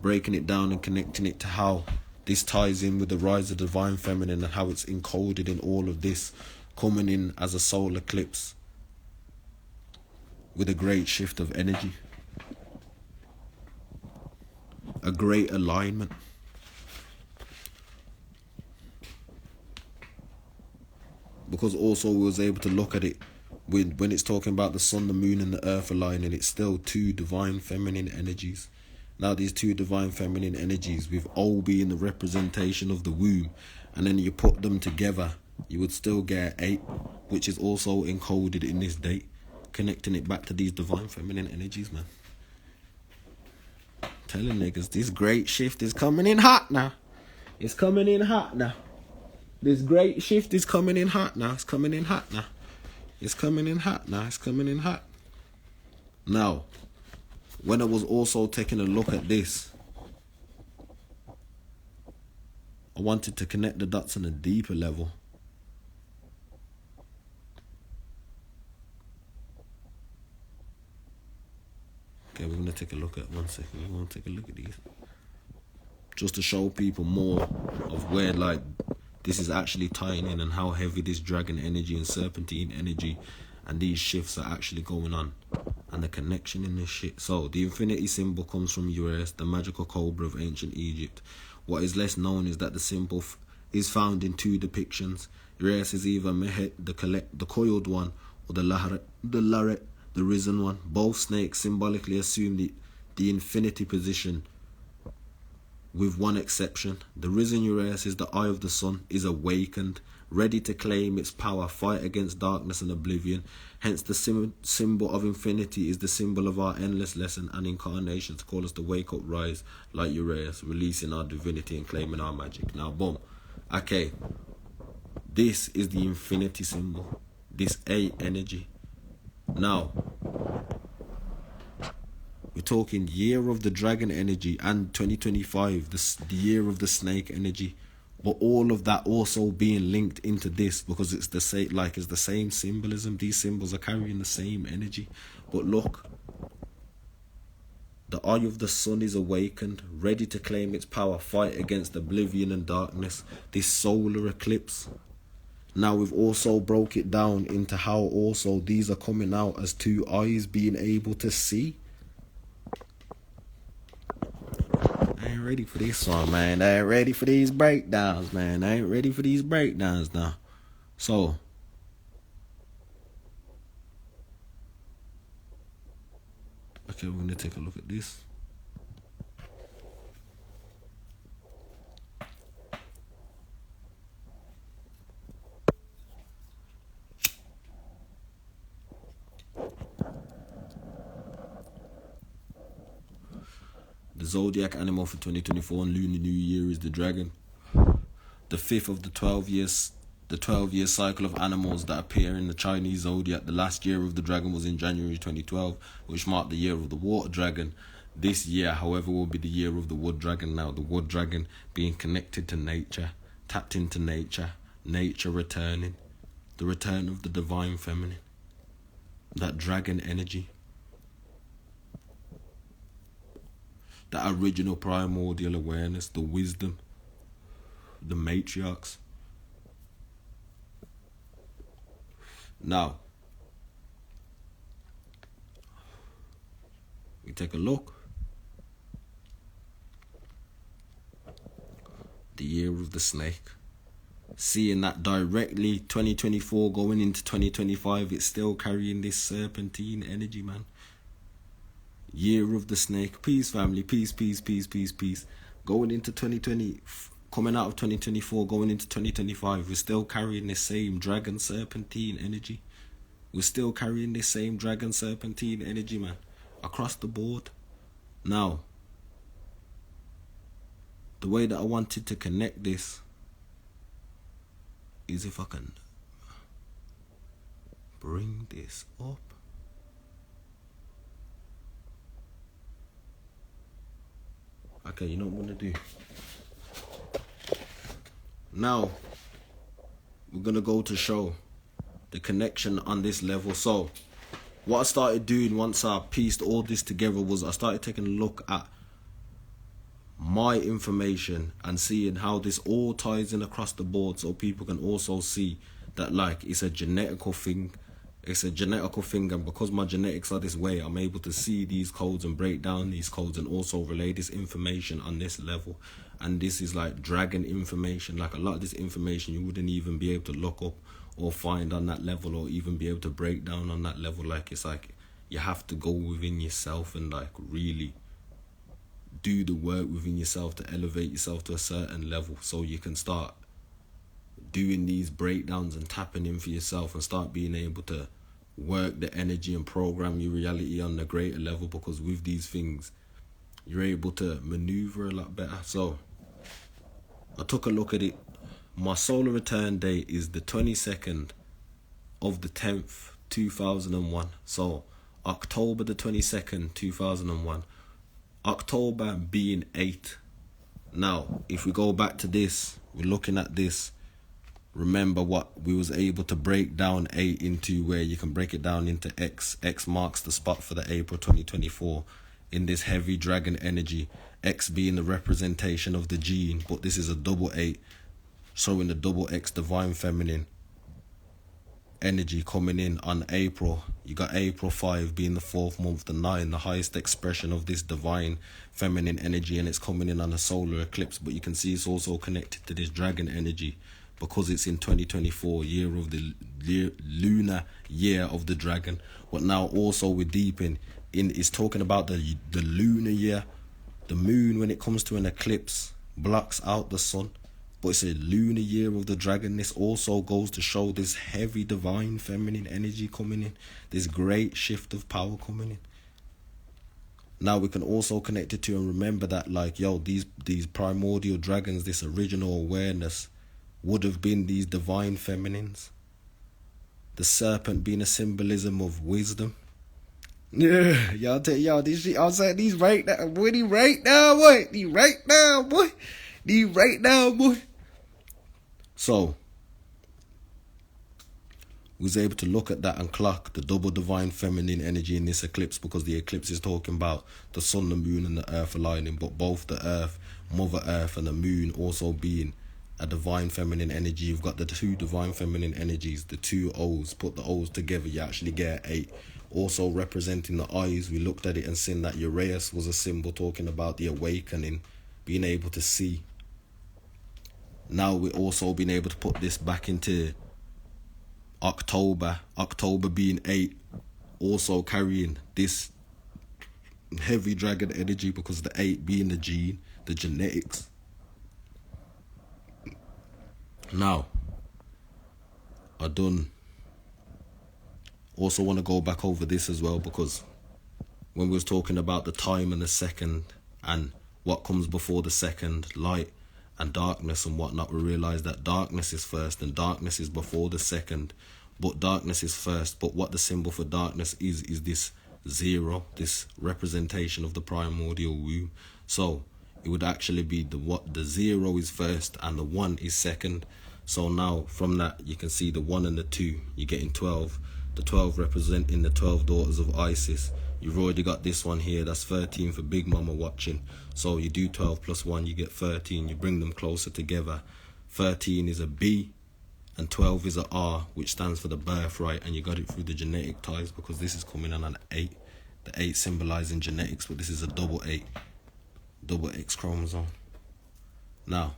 breaking it down and connecting it to how this ties in with the rise of divine feminine and how it's encoded in all of this, coming in as a solar eclipse with a great shift of energy, a great alignment. Because also we was able to look at it when it's talking about the sun, the moon and the earth aligning, it's still 2 divine feminine energies. Now these 2 divine feminine energies, with O being the representation of the womb, and then you put them together, you would still get 8, which is also encoded in this date, connecting it back to these divine feminine energies, man. Telling niggas, this great shift is coming in hot now. It's coming in hot now. This great shift is coming in hot now. It's coming in hot now. It's coming in hot now. It's coming in hot. Now, when I was also taking a look at this, I wanted to connect the dots on a deeper level. Okay, we're going to take a look at, one second, we're going to take a look at these. Just to show people more of where, like, this is actually tying in and how heavy this dragon energy and serpentine energy and these shifts are actually going on. And the connection in this shit. So, the infinity symbol comes from Uranus, the magical cobra of ancient Egypt. What is less known is that the symbol is found in 2 depictions. Uraeus is either Mehet, the coiled one, or the Laret, the risen one. Both snakes symbolically assume the infinity position, with one exception. The risen Uraeus is the eye of the sun, is awakened, ready to claim its power, fight against darkness and oblivion. Hence the symbol of infinity is the symbol of our endless lesson and incarnation to call us to wake up, rise like Uraeus, releasing our divinity and claiming our magic. Now boom. Okay. This is the infinity symbol. This A energy. Now, we're talking year of the dragon energy and 2025, the year of the snake energy. But all of that also being linked into this because it's the same symbolism. These symbols are carrying the same energy. But look, the eye of the sun is awakened, ready to claim its power, fight against oblivion and darkness. This solar eclipse. Now we've also broke it down into how also these are coming out as two eyes being able to see. I ain't ready for this one, man. I ain't ready for these breakdowns, man. I ain't ready for these breakdowns now. So, okay, we're going to take a look at this. The zodiac animal for 2024 and Lunar New Year is the dragon. The fifth of the 12 year cycle of animals that appear in the Chinese zodiac. The last year of the dragon was in January 2012, which marked the year of the water dragon. This year, however, will be the year of the wood dragon. Now, the wood dragon being connected to nature, tapped into nature returning, the return of the divine feminine, that dragon energy. The original primordial awareness, the wisdom, the matriarchs. Now, we take a look. The year of the snake. Seeing that directly 2024 going into 2025, it's still carrying this serpentine energy, man. Year of the snake. Peace, family. Peace, peace, peace, peace, peace. Going into 2020, coming out of 2024, going into 2025, we're still carrying this same dragon serpentine energy. We're still carrying this same dragon serpentine energy, man. Across the board. Now, the way that I wanted to connect this is if I can bring this up. Okay, you know what I'm going to do? Now, we're going to go to show the connection on this level. So, what I started doing once I pieced all this together was I started taking a look at my information and seeing how this all ties in across the board so people can also see that like it's a genetical thing. It's a genetical thing, and because my genetics are this way, I'm able to see these codes and break down these codes and also relay this information on this level. And this is like dragon information. Like a lot of this information you wouldn't even be able to look up or find on that level or even be able to break down on that level. Like it's like you have to go within yourself and like really do the work within yourself to elevate yourself to a certain level so you can start doing these breakdowns and tapping in for yourself and start being able to work the energy and program your reality on a greater level, because with these things you're able to maneuver a lot better. So I took a look at it. My solar return date is the 22nd of the 10th 2001. So October the 22nd 2001. October being 8. Now if we go back to this, we're looking at this. Remember what we was able to break down 8 into, where you can break it down into X. X marks the spot for the April 2024 in this heavy dragon energy. X being the representation of the gene, but this is a double 8, showing the double X divine feminine energy coming in on April. You got April 5 being the 4th month, the 9, the highest expression of this divine feminine energy, and it's coming in on a solar eclipse. But you can see it's also connected to this dragon energy. because it's in 2024, year of the lunar year of the dragon. But now also we're deep in it's talking about the lunar year. The moon, when it comes to an eclipse, blocks out the sun. But it's a lunar year of the dragon. This also goes to show this heavy divine feminine energy coming in. This great shift of power coming in. Now we can also connect it to and remember that, like, yo, these primordial dragons, this original awareness would have been these divine feminines. The serpent being a symbolism of wisdom. Yeah, y'all tell y'all this shit. I'm saying these right now, boy. These right now, boy. These right now, boy. These right now, boy. So we was able to look at that and clock the double divine feminine energy in this eclipse, because the eclipse is talking about the sun, the moon, and the earth aligning, but both the earth, Mother Earth, and the moon also being a divine feminine energy. You've got the two divine feminine energies, the two O's. Put the O's together, you actually get 8. Also representing the eyes, we looked at it and seen that Uraeus was a symbol talking about the awakening, being able to see. Now we're also being able to put this back into October being 8, also carrying this heavy dragon energy, because the 8 being the gene, the genetics. Now, I also want to go back over this as well, because when we was talking about the time and the second and what comes before the second, light and darkness and whatnot, we realized that darkness is first and darkness is before the second, but darkness is first. But what the symbol for darkness is this 0, this representation of the primordial womb. So it would actually be the 0 is first and the 1 is second. So now from that you can see the 1 and the 2, you're getting 12. The 12 representing the 12 daughters of Isis. You've already got this one here, that's 13 for Big Mama watching. So you do 12 plus 1, you get 13. You bring them closer together. 13 is a B and 12 is a R, which stands for the birthright, and you got it through the genetic ties, because this is coming on an 8. The 8 symbolizing genetics, but this is a double 8, double X chromosome. Now,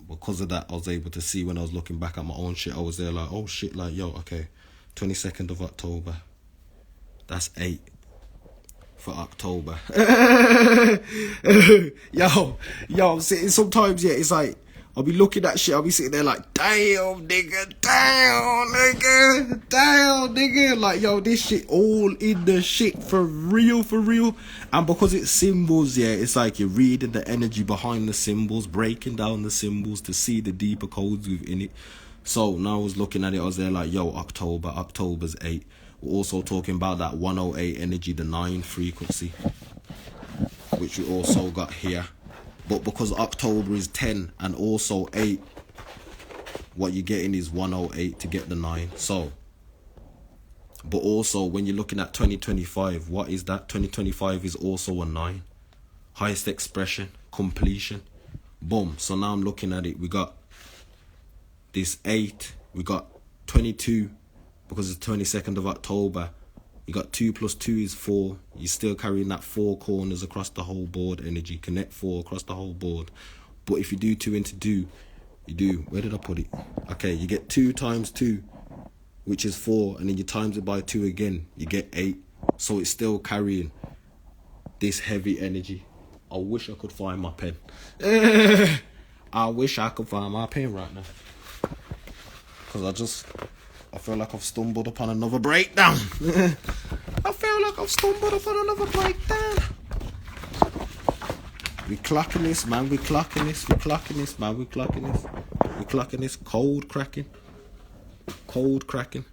because of that, I was able to see when I was looking back at my own shit, I was there like, oh shit, like, yo, okay, 22nd of October, that's 8 for October. yo, I'm sitting sometimes, yeah, it's like, I'll be looking at shit, I'll be sitting there like, damn, nigga, like, yo, this shit all in the shit, for real. And because it's symbols, yeah, it's like you're reading the energy behind the symbols, breaking down the symbols to see the deeper codes within it. So now I was looking at it, I was there like, yo, October's 8. We're also talking about that 108 energy, the 9 frequency, which we also got here. But because October is 10 and also 8, what you're getting is 108 to get the 9. So, but also when you're looking at 2025, what is that? 2025 is also a 9. Highest expression, completion. Boom. So now I'm looking at it. We got this 8. We got 22 because it's 22nd of October. You got 2 plus 2 is 4. You're still carrying that 4 corners across the whole board energy. Connect 4 across the whole board. But if you do 2 into 2, you do, where did I put it? Okay, you get 2 times 2, which is 4. And then you times it by 2 again, you get 8. So it's still carrying this heavy energy. I wish I could find my pen. I wish I could find my pen right now. Because I feel like I've stumbled upon another breakdown. I feel like I've stumbled upon another breakdown. We clocking this, man. We clocking this. We clocking this, man. We clocking this. We clocking this. Cold cracking. Cold cracking.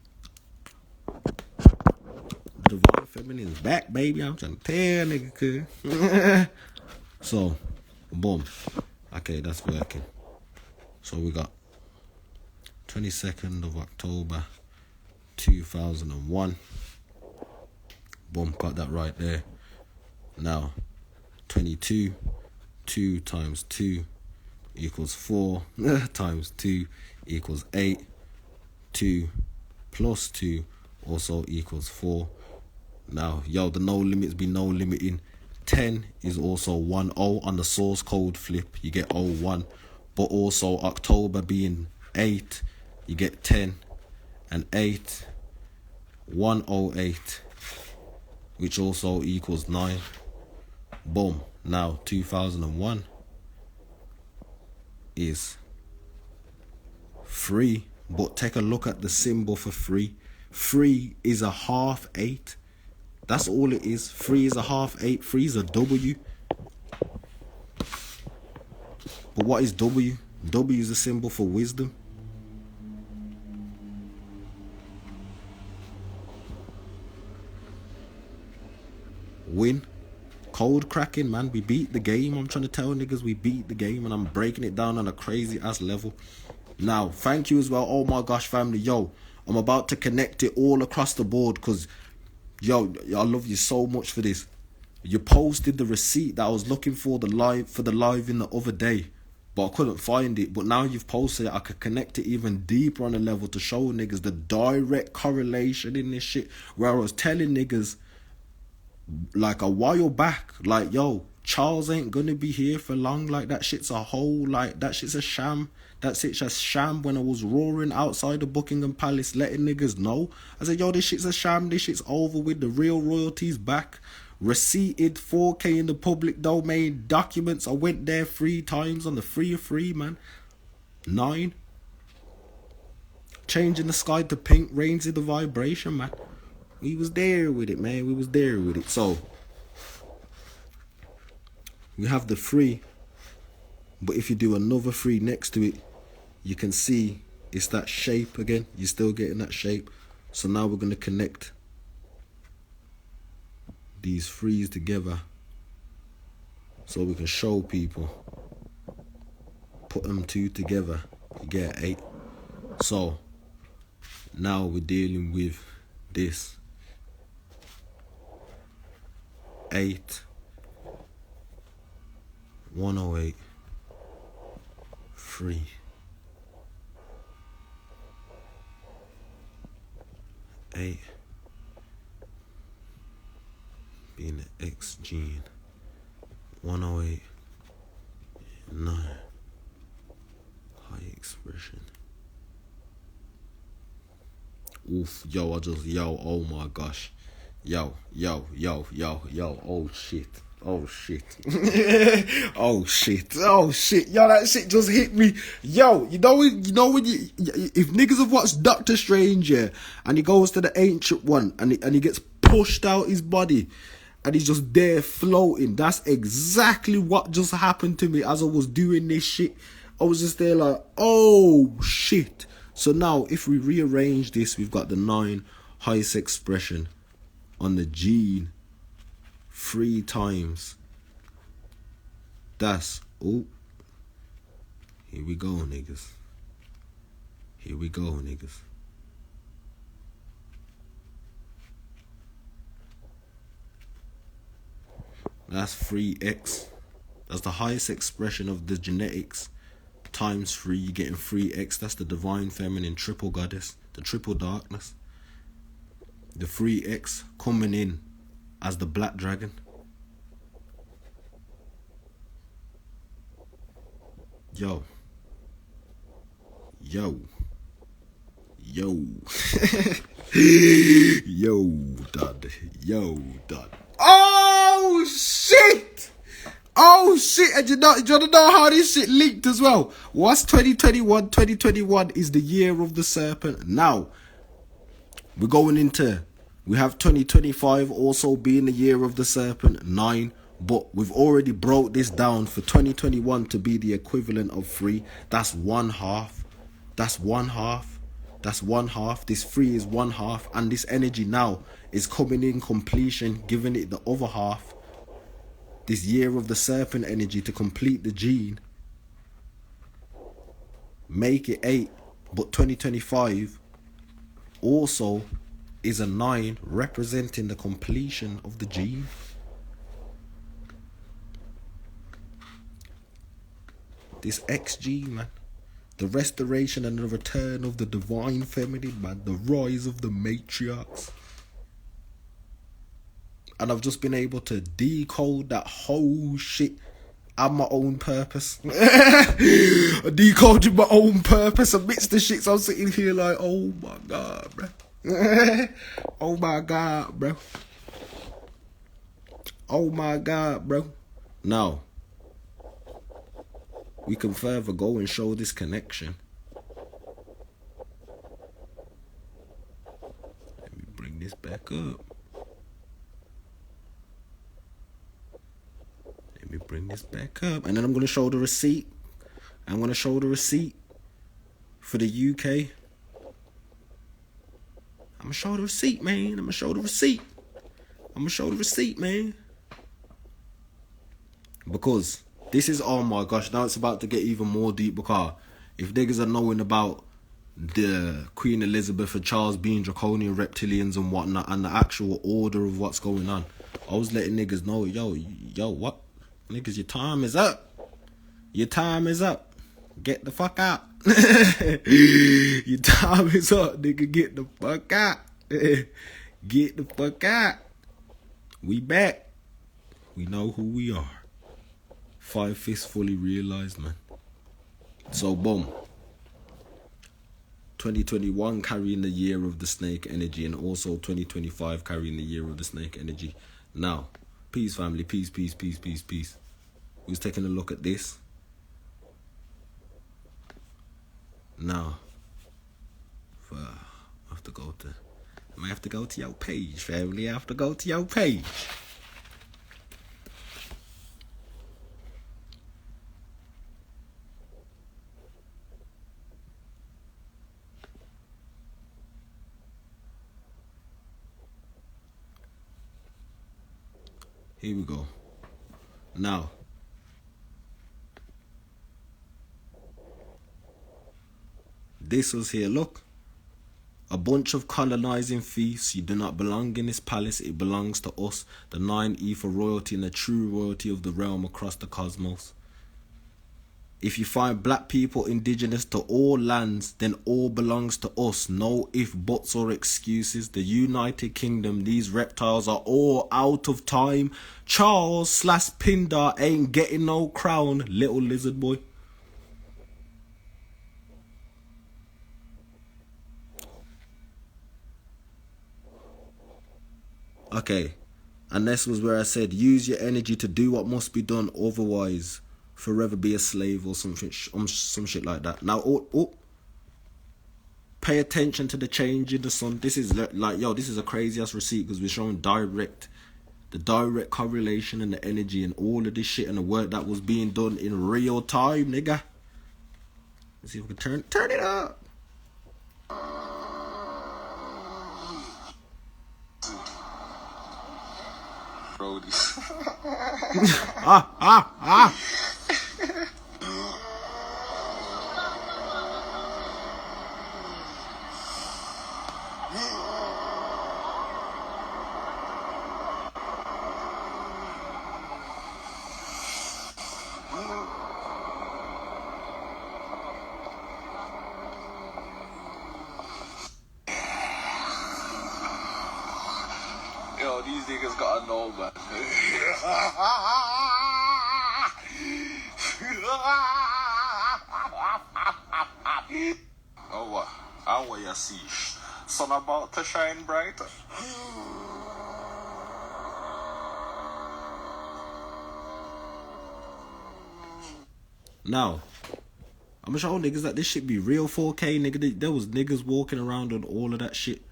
Divine Feminine's back, baby. I'm trying to tell nigga, cuz. So, boom. Okay, that's working. So we got 22nd of October 2001. Boom, got that right there. Now 22, 2 times 2 equals 4 times 2 equals 8. 2 plus 2 also equals 4. Now, yo, the no limits be no limiting. 10 is also 10 on the source code flip. You get 01. But also October being 8, you get 10 and 8, 108, which also equals 9. Boom. Now 2001 is 3, but take a look at the symbol for 3. 3 is a half 8. That's all it is. 3 is a half 8. 3 is a W. But what is W? W is a symbol for wisdom. Win. Code cracking, man. We beat the game. I'm trying to tell niggas we beat the game, and I'm breaking it down on a crazy ass level. Now, thank you as well. Oh my gosh, family. Yo, I'm about to connect it all across the board because, yo, I love you so much for this. You posted the receipt that I was looking for the live in the other day, but I couldn't find it. But now you've posted it, I could connect it even deeper on a level to show niggas the direct correlation in this shit. Where I was telling niggas like a while back, like, yo, Charles ain't gonna be here for long. Like, that shit's a whole, like, that shit's a sham. That shit's a sham. When I was roaring outside the Buckingham Palace, letting niggas know, I said, yo, this shit's a sham. This shit's over with. The real royalty's back. Receipted 4K in the public domain documents. I went there 3 times on the 3 of 3, man. 9. Changing the sky to pink, raising the vibration, man. We was there with it, man. We was there with it. So we have the 3, but if you do another 3 next to it, you can see it's that shape again. You're still getting that shape. So now we're going to connect these 3s together so we can show people. Put them 2 together, you get 8. So now we're dealing with this 8, 108, 3. 8 being the X gene, 108, 9, high expression. Oof, yo, oh my gosh. Yo, oh shit. Oh shit. Oh shit. Yo, that shit just hit me. Yo, you know when you, if niggas have watched Doctor Strange, yeah, and he goes to the ancient one and he gets pushed out his body and he's just there floating. That's exactly what just happened to me as I was doing this shit. I was just there like, oh shit. So now if we rearrange this, we've got the 9 highest expression on the gene 3 times. That's, oh, here we go, niggas. Here we go, niggas. That's 3x. That's the highest expression of the genetics. Times 3, you're getting 3x. That's the divine feminine triple goddess, the triple darkness. The 3x coming in as the black dragon. Yo, dad. Oh shit, and you want to know how this shit leaked as well? What's 2021? 2021 is the year of the serpent. Now, we're going into, we have 2025 also being the year of the serpent, 9. But we've already broke this down for 2021 to be the equivalent of 3. That's 1/2. That's 1/2. That's 1/2. This 3 is 1/2. And this energy now is coming in completion, giving it the other half. This year of the serpent energy to complete the gene. Make it 8. But 2025 also is a 9, representing the completion of the gene. This XG, man. The restoration and the return of the divine feminine, man. The rise of the matriarchs. and I've just been able to decode that whole shit at my own purpose. I decoded my own purpose amidst the shits. I'm sitting here like, oh my God, bro. Oh my God, bro. Oh my God, bro. Now, we can further go and show this connection. Let me bring this back up. Let me bring this back up. And then I'm going to show the receipt. I'm going to show the receipt for the UK. I'm going to show the receipt, man. I'm going to show the receipt. I'm going to show the receipt, man. Because this is, oh my gosh, now it's about to get even more deep. Because if niggas are knowing about the Queen Elizabeth and Charles being draconian reptilians and whatnot, and the actual order of what's going on, I was letting niggas know, yo, what? Niggas, your time is up. Your time is up. Get the fuck out. Your time is up, nigga. Get the fuck out. Get the fuck out. We back. We know who we are. 5 fists fully realized, man. So, boom. 2021 carrying the year of the snake energy, and also 2025 carrying the year of the snake energy. Now, peace, family. Peace, peace, peace, peace, peace. Who's taking a look at this? Now, I have to go to... I might have to go to your page, family. I have to go to your page. Here we go. Now, this was here, look. A bunch of colonizing thieves. You do not belong in this palace. It belongs to us. The 9 ether royalty and the true royalty of the realm across the cosmos. If you find black people indigenous to all lands, then all belongs to us. No if, buts or excuses. The United Kingdom, these reptiles are all out of time. Charles/Pindar ain't getting no crown, little lizard boy. Okay, and this was where I said, use your energy to do what must be done, otherwise forever be a slave or some shit like that. Now, pay attention to the change in the sun. This is like, yo, this is a crazy ass receipt because we're showing the direct correlation and the energy and all of this shit and the work that was being done in real time, nigga. Let's see if we can turn it up. Yo, these niggas gotta know, man. Oh, what? How will you see? Sun about to shine brighter. Now, I'm gonna show niggas that this shit be real 4K, nigga. There was niggas walking around on all of that shit.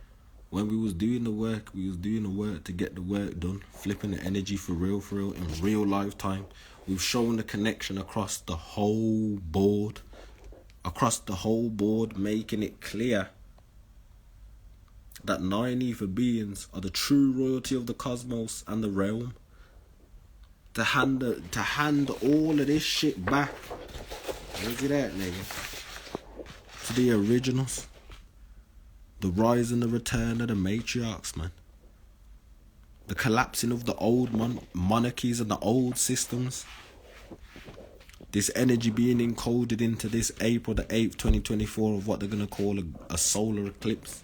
When we was doing the work, to get the work done, flipping the energy for real, in real lifetime. We've shown the connection across the whole board. Making it clear that 9 ether beings are the true royalty of the cosmos and the realm. To hand all of this shit back. Where's it at, nigga? To the originals. The rise and the return of the matriarchs, man. The collapsing of the old monarchies and the old systems. This energy being encoded into this April the 8th, 2024 of what they're going to call a solar eclipse.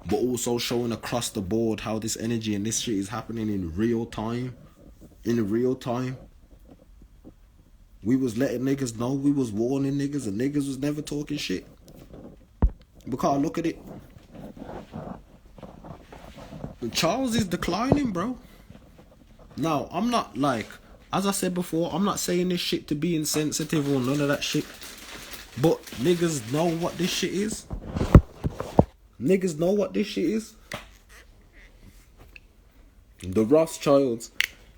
but also showing across the board how this energy and this shit is happening in real time. In real time. We was letting niggas know, we was warning niggas, and niggas was never talking shit. Because look at it. Charles is declining, bro. Now, I'm not like, as I said before, I'm not saying this shit to be insensitive or none of that shit. But niggas know what this shit is. Niggas know what this shit is. The Rothschilds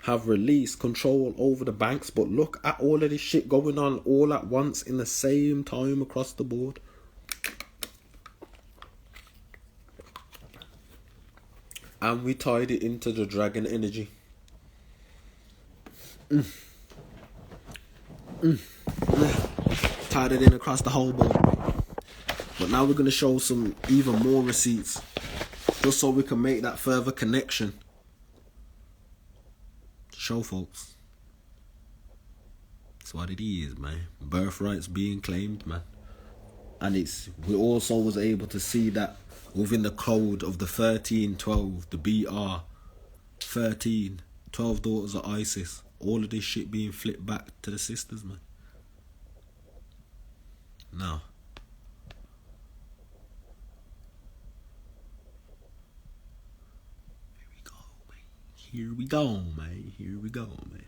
have released control over the banks, but look at all of this shit going on all at once in the same time across the board. And we tied it into the dragon energy. Tied it in across the whole board. But now we're going to show some even more receipts, just so we can make that further connection. Show folks. That's what it is, man. Birthrights being claimed, man. And we also was able to see that within the code of the 1312, the BR 13, 12 daughters of Isis, all of this shit being flipped back to the sisters, man. Now, here we go, man. Here we go, man.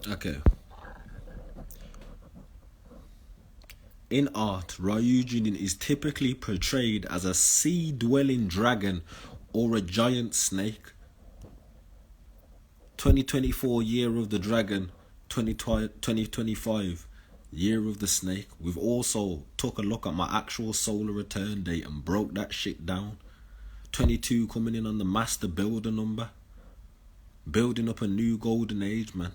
Okay. In art, Ryujin is typically portrayed as a sea-dwelling dragon or a giant snake. 2024 Year of the Dragon, 2025 Year of the Snake. We've also took a look at my actual solar return date and broke that shit down. 22 coming in on the master builder number. Building up a new golden age, man.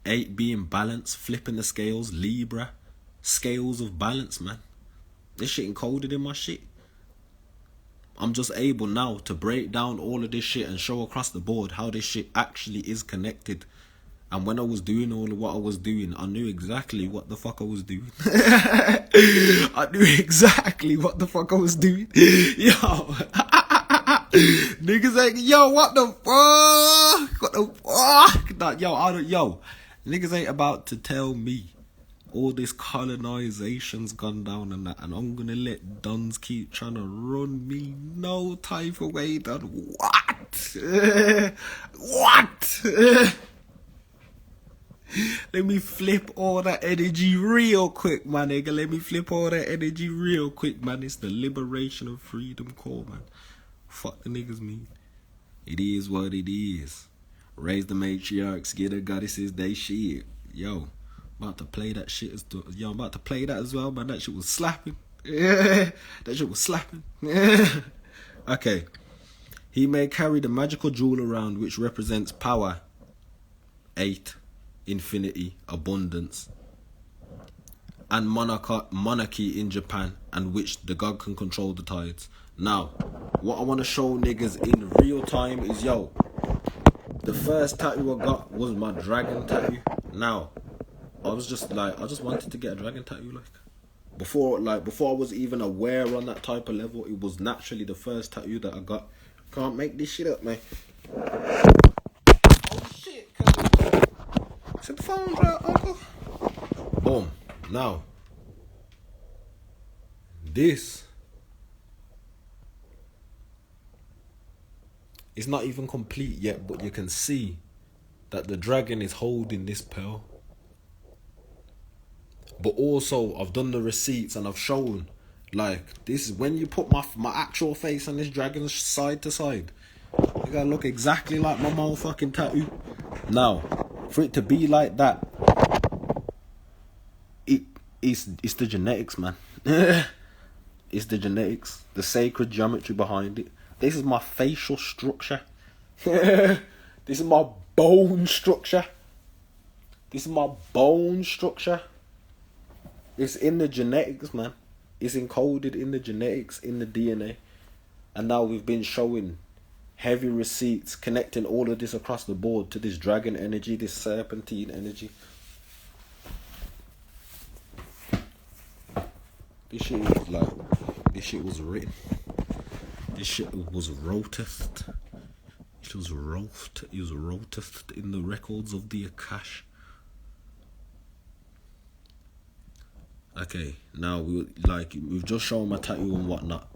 8 being balance, flipping the scales, Libra. Scales of balance, man. This shit encoded in my shit. I'm just able now to break down all of this shit and show across the board how this shit actually is connected. And when I was doing all of what I was doing, I knew exactly what the fuck I was doing. I knew exactly what the fuck I was doing. Yo. Niggas like, yo, what the fuck? What the fuck? Nah, yo. Niggas ain't about to tell me all this colonization's gone down and that, and I'm gonna let Duns keep trying to run me no type of way. Done what? What? Let me flip all that energy real quick, my nigga. Let me flip all that energy real quick, man. It's the liberation of freedom call, man. Fuck the niggas mean. It is what it is. Raise the matriarchs, get the goddesses, they shit. Yo. About to play that shit I'm about to play that as well, man. That shit was slapping. Yeah, that shit was slapping. Okay. He may carry the magical jewel around which represents power, 8, infinity, abundance, and monarchy in Japan, and which the god can control the tides. Now, what I want to show niggas in real time is, yo, the first tattoo I got was my dragon tattoo. Now, I just wanted to get a dragon tattoo, like before I was even aware on that type of level. It was naturally the first tattoo that I got. Can't make this shit up, man. Oh shit, set the phone right, uncle. Boom. Now, this is not even complete yet, but you can see that the dragon is holding this pearl. But also, I've done the receipts and I've shown, like, this is when you put my actual face on this dragon side to side. You gotta look exactly like my motherfucking tattoo. Now, for it to be like that, it's the genetics, man. It's the genetics, the sacred geometry behind it. This is my facial structure. This is my bone structure. This is my bone structure. It's in the genetics, man. It's encoded in the genetics, in the DNA. And now we've been showing heavy receipts, connecting all of this across the board to this dragon energy, this serpentine energy. This shit was like, this shit was written. This shit was roted. It was roted in the records of the Akash. Okay, now we've just shown my tattoo and whatnot.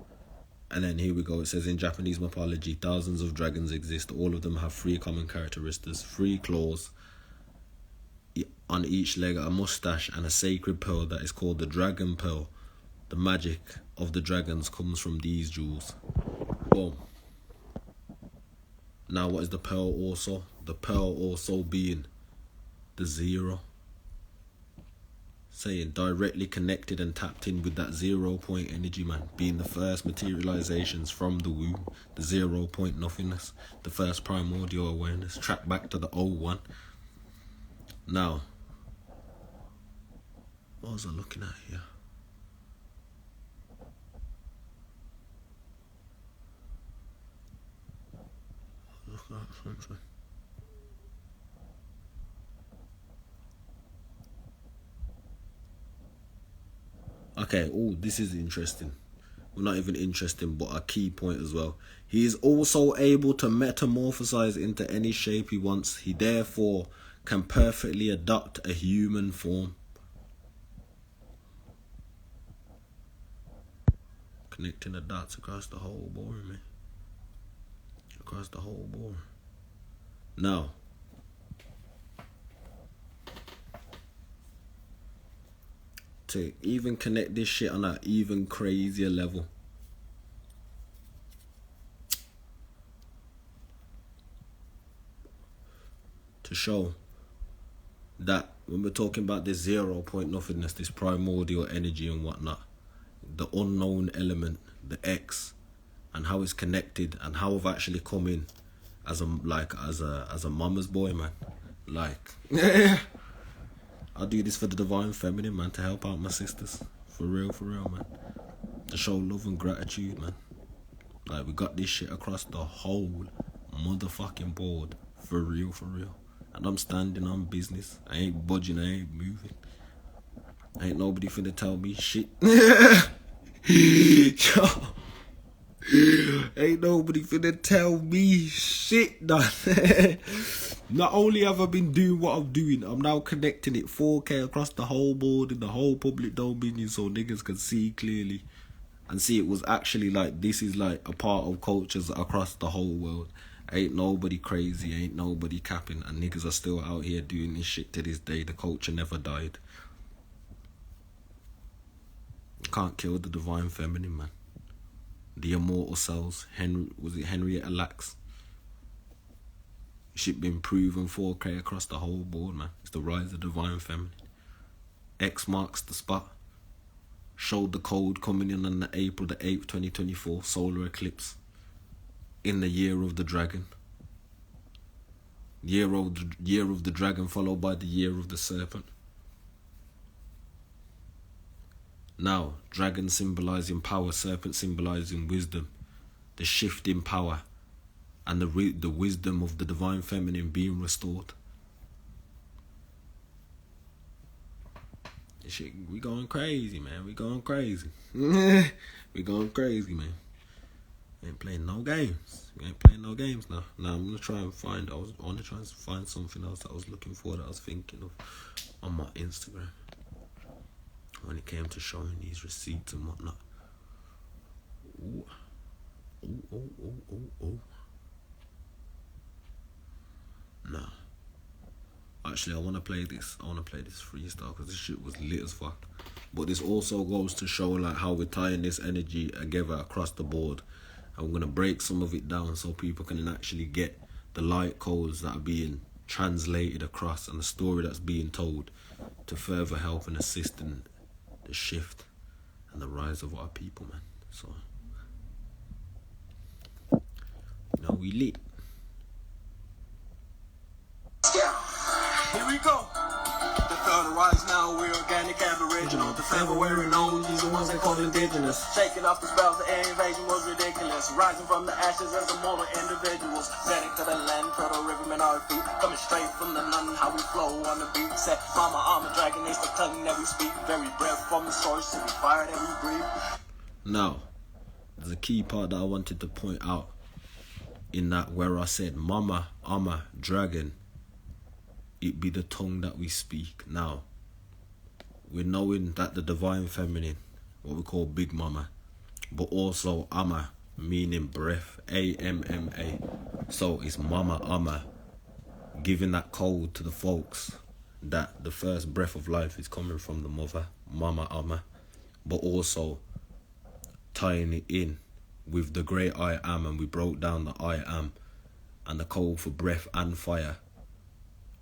And then here we go. It says in Japanese mythology, thousands of dragons exist. All of them have 3 common characteristics: 3 claws on each leg, a mustache, and a sacred pearl that is called the Dragon Pearl. The magic of the dragons comes from these jewels. Boom. Now what is the pearl also? The pearl also being the 0. Saying directly connected and tapped in with that 0 point energy, man. Being the first materializations from the womb. The 0 point nothingness. The first primordial awareness. Track back to the 01. Now, what was I looking at here? Look at something. Okay, this is interesting. Well, not even interesting, but a key point as well. He is also able to metamorphosize into any shape he wants. He therefore can perfectly adopt a human form. Connecting the dots across the whole board, man. Across the whole board. Now, to even connect this shit on an even crazier level. To show that when we're talking about this 0 point nothingness, this primordial energy and whatnot, the unknown element, the X, and how it's connected, and how I've actually come in as a mama's boy, man. Like, I do this for the divine feminine, man, to help out my sisters. For real, man. To show love and gratitude, man. Like, we got this shit across the whole motherfucking board. For real. And I'm standing on business. I ain't budging, I ain't moving. Ain't nobody finna tell me shit. Ain't nobody finna tell me shit, done. Not only have I been doing what I'm doing, I'm now connecting it 4K across the whole board in the whole public domain so niggas can see clearly. And see it was actually like, this is like a part of cultures across the whole world. Ain't nobody crazy, ain't nobody capping, and niggas are still out here doing this shit to this day. The culture never died. You can't kill the divine feminine, man. The immortal cells. Henrietta Lacks? Shit been proven 4K across the whole board, man. It's the rise of divine feminine. X marks the spot. Showed the code coming in on the April the 8th, 2024, Solar Eclipse. In the year of the dragon. Year of the dragon followed by the year of the serpent. Now, dragon symbolizing power, serpent symbolizing wisdom. The shift in power and the wisdom of the divine feminine being restored. This shit, we going crazy, man. We going crazy. We going crazy, man. We ain't playing no games. We ain't playing no games now. Now I'm gonna try and find. I want to try and find something else that I was looking for, that I was thinking of on my Instagram when it came to showing these receipts and whatnot. Ooh. Nah. Actually, I want to play this. I want to play this freestyle because this shit was lit as fuck. But this also goes to show like how we're tying this energy together across the board. I'm going to break some of it down so people can actually get the light codes that are being translated across and the story that's being told to further help and assist in the shift and the rise of our people, man. So, we lit. Yeah, here we go. The Gonna rise now, we're organic aboriginal. The February knows these are ones they call indigenous. Shaking off the spells, the air invasion was ridiculous. Rising from the ashes as immortal individuals. Setting to the land, proto rivermen our feet. Coming straight from the nun, how we flow on the beat. Set mama, I'm a dragon, it's the tongue that we speak. Very breath from the source, to the fire that we breathe. Now, there's a key part that I wanted to point out in that where I said, Mama, I'm a dragon. It be the tongue that we speak. Now, we're knowing that the divine feminine, what we call Big Mama, but also Amma, meaning breath, A-M-M-A. So it's Mama Amma, giving that code to the folks that the first breath of life is coming from the mother, Mama Amma, but also tying it in with the great I am, and we broke down the I am and the code for breath and fire,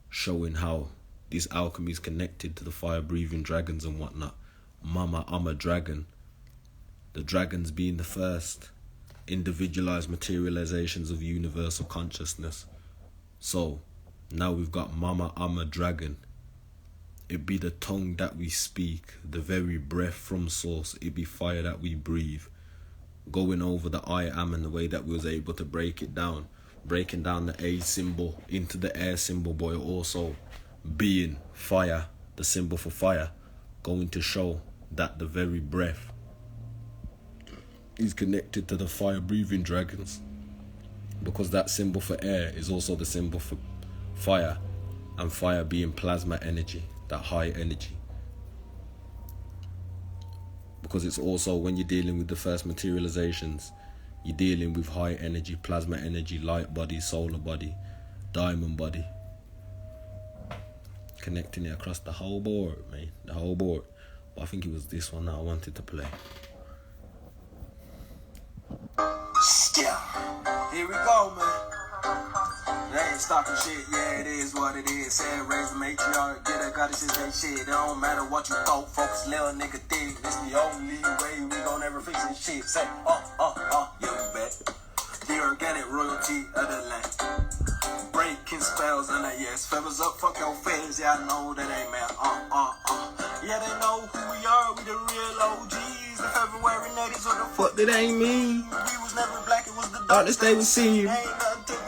showing how this alchemy is connected to the fire-breathing dragons and whatnot. Mama, I'm a dragon. The dragons being the first individualized materializations of universal consciousness. So, now we've got Mama, I'm a dragon. It be the tongue that we speak, the very breath from source. It be fire that we breathe. Going over the I am and the way that we was able to break it down. Breaking down the A symbol into the air symbol, but also being fire, the symbol for fire, going to show that the very breath is connected to the fire breathing dragons, because that symbol for air is also the symbol for fire, and fire being plasma energy, that high energy. Because it's also, when you're dealing with the first materializations, you're dealing with high energy, plasma energy, light body, solar body, diamond body. Connecting it across the whole board, man. The whole board. But I think it was this one that I wanted to play. Yeah, here we go, man. They ain't stalking shit, yeah, it is what it is. Said raise the matriarch, get a goddesses, they shit. It don't matter what you thought, focus, little nigga thick. This the only way we gon' ever fix this shit. Say, yeah, you bet. The organic royalty of the land. Breaking spells and yes, feathers up, fuck your fans, yeah, I know that ain't man. Yeah, they know who we are, we the real OGs. The February natives, what the fuck did they mean? We was never black, it was the darkest they would see.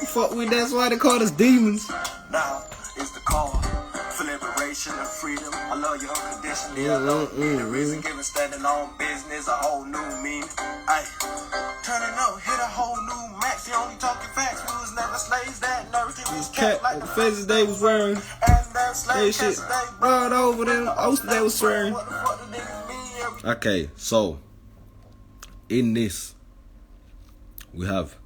Fuck with, that's why they call us demons. Now is the call for liberation and freedom. I love you unconditionally. I love me. The reason given standing on business, a whole new meaning. Ay, turning up, hit a whole new max. The only talking facts, we was never slaves. That nerve, we was kept like the feathers they was wearing. And that slave shit brought over them. Oster they was swearing. What the fuck the niggas mean? Okay, so in this we have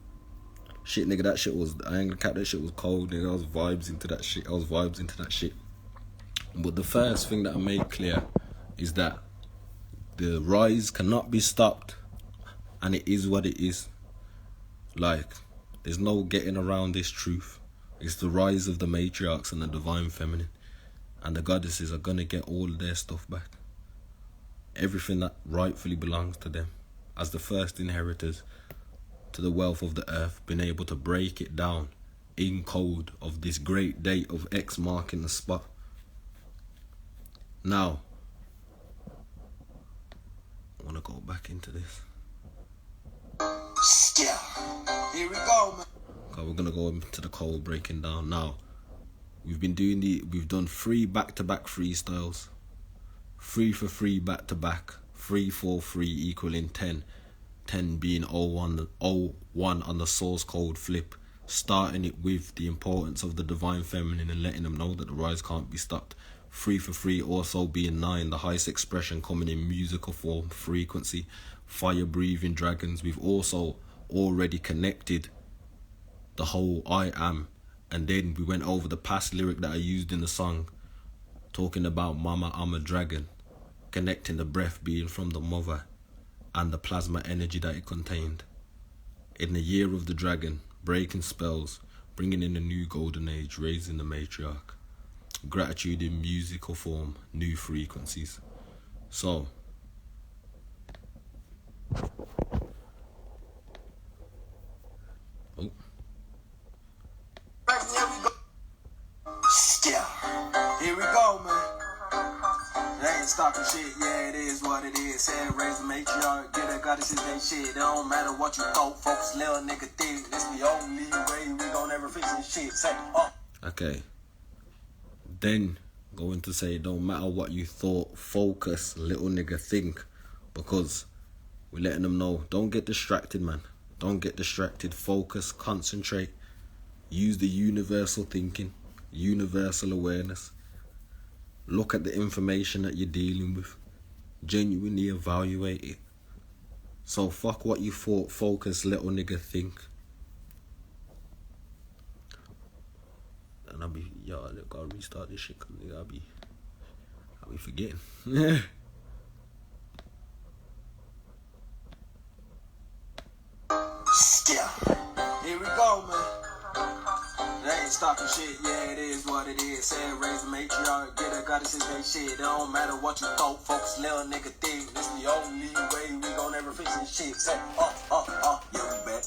shit, nigga. That shit was, I ain't gonna cap, that shit was cold, nigga. I was vibes into that shit. But the first thing that I made clear is that the rise cannot be stopped, and it is what it is. Like, there's no getting around this truth. It's the rise of the matriarchs and the divine feminine, and the goddesses are gonna get all of their stuff back. Everything that rightfully belongs to them, as the first inheritors to the wealth of the earth, been able to break it down in code of this great date of X marking the spot. Now, I want to go back into this. Yeah, here we go, man. Okay, we're gonna go into the code breaking down now. We've done 3 back-to-back freestyles, 3 for 3 back-to-back, 3 for 3 equaling 10. 10 being 01 on the source code flip, starting it with the importance of the divine feminine and letting them know that the rise can't be stopped. 3 for 3 also being 9, the highest expression coming in musical form, frequency, fire breathing dragons. We've also already connected the whole I am, and then we went over the past lyric that I used in the song, talking about Mama, I'm a dragon, connecting the breath being from the mother and the plasma energy that it contained. In the year of the dragon, breaking spells, bringing in a new golden age, raising the matriarch. Gratitude in musical form, new frequencies. So, Yeah, here we go, man. stalking shit, yeah, it is what it is. Said raise the matriarch, get a goddess is they shit. It don't matter what you thought, focus, little nigga think. This the only way we gon' ever fix this shit. Say, Okay. Then going to say, don't matter what you thought, focus, little nigga think. Because we're letting them know, don't get distracted, man. Don't get distracted. Focus, concentrate. Use the universal thinking, universal awareness. Look at the information that you're dealing with. Genuinely evaluate it. So fuck what you thought, focus, little nigga think. And I'll be, yo, I gotta restart this shit because I'll be forgetting. yeah, here we go, man. They ain't stalking shit, yeah, it is what it is. Said raise the matriarch, get a goddess is they shit. It don't matter what you thought, focus, little nigga think. This the only way we gon' ever fix this shit. Say, yeah, we back.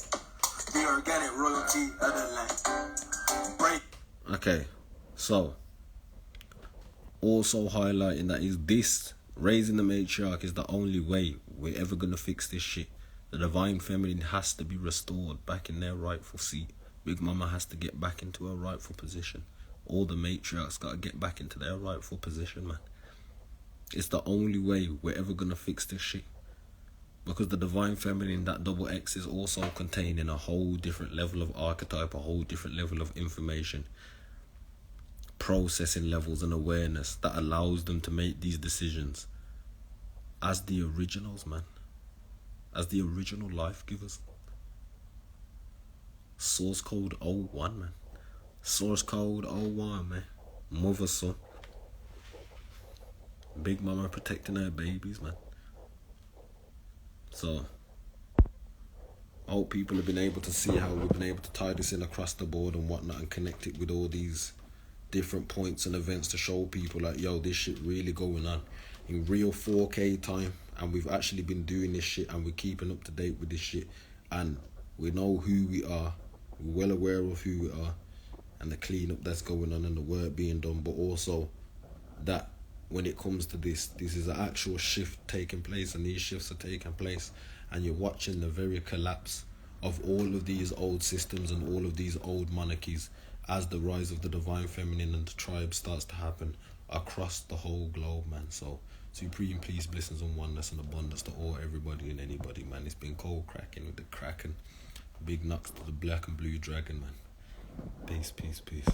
The organic royalty of the land. Break. Okay, so also highlighting that is this raising the matriarch is the only way we're ever gonna fix this shit. The divine feminine has to be restored back in their rightful seat. Big Mama has to get back into her rightful position. All the matriarchs gotta get back into their rightful position, man. It's the only way we're ever gonna fix this shit. Because the divine feminine, that double X, is also contained in a whole different level of archetype, a whole different level of information, processing levels and awareness that allows them to make these decisions as the originals, man. As the original life givers. Source code 01, man. Source code 01, man. Mother, son. Big Mama protecting her babies, man. So, I hope people have been able to see how we've been able to tie this in across the board and whatnot and connect it with all these different points and events to show people like, yo, this shit really going on in real 4K time. And we've actually been doing this shit and we're keeping up to date with this shit. And we know who we are. We're well aware of who we are and the cleanup that's going on and the work being done. But also that when it comes to this is an actual shift taking place, and these shifts are taking place, and you're watching the very collapse of all of these old systems and all of these old monarchies as the rise of the divine feminine and the tribe starts to happen across the whole globe, man. So supreme peace, blessings and oneness and abundance to all, everybody and anybody, man. It's been cold cracking with the Kraken. Big knocks to the black and blue dragon, man. Peace, peace, peace.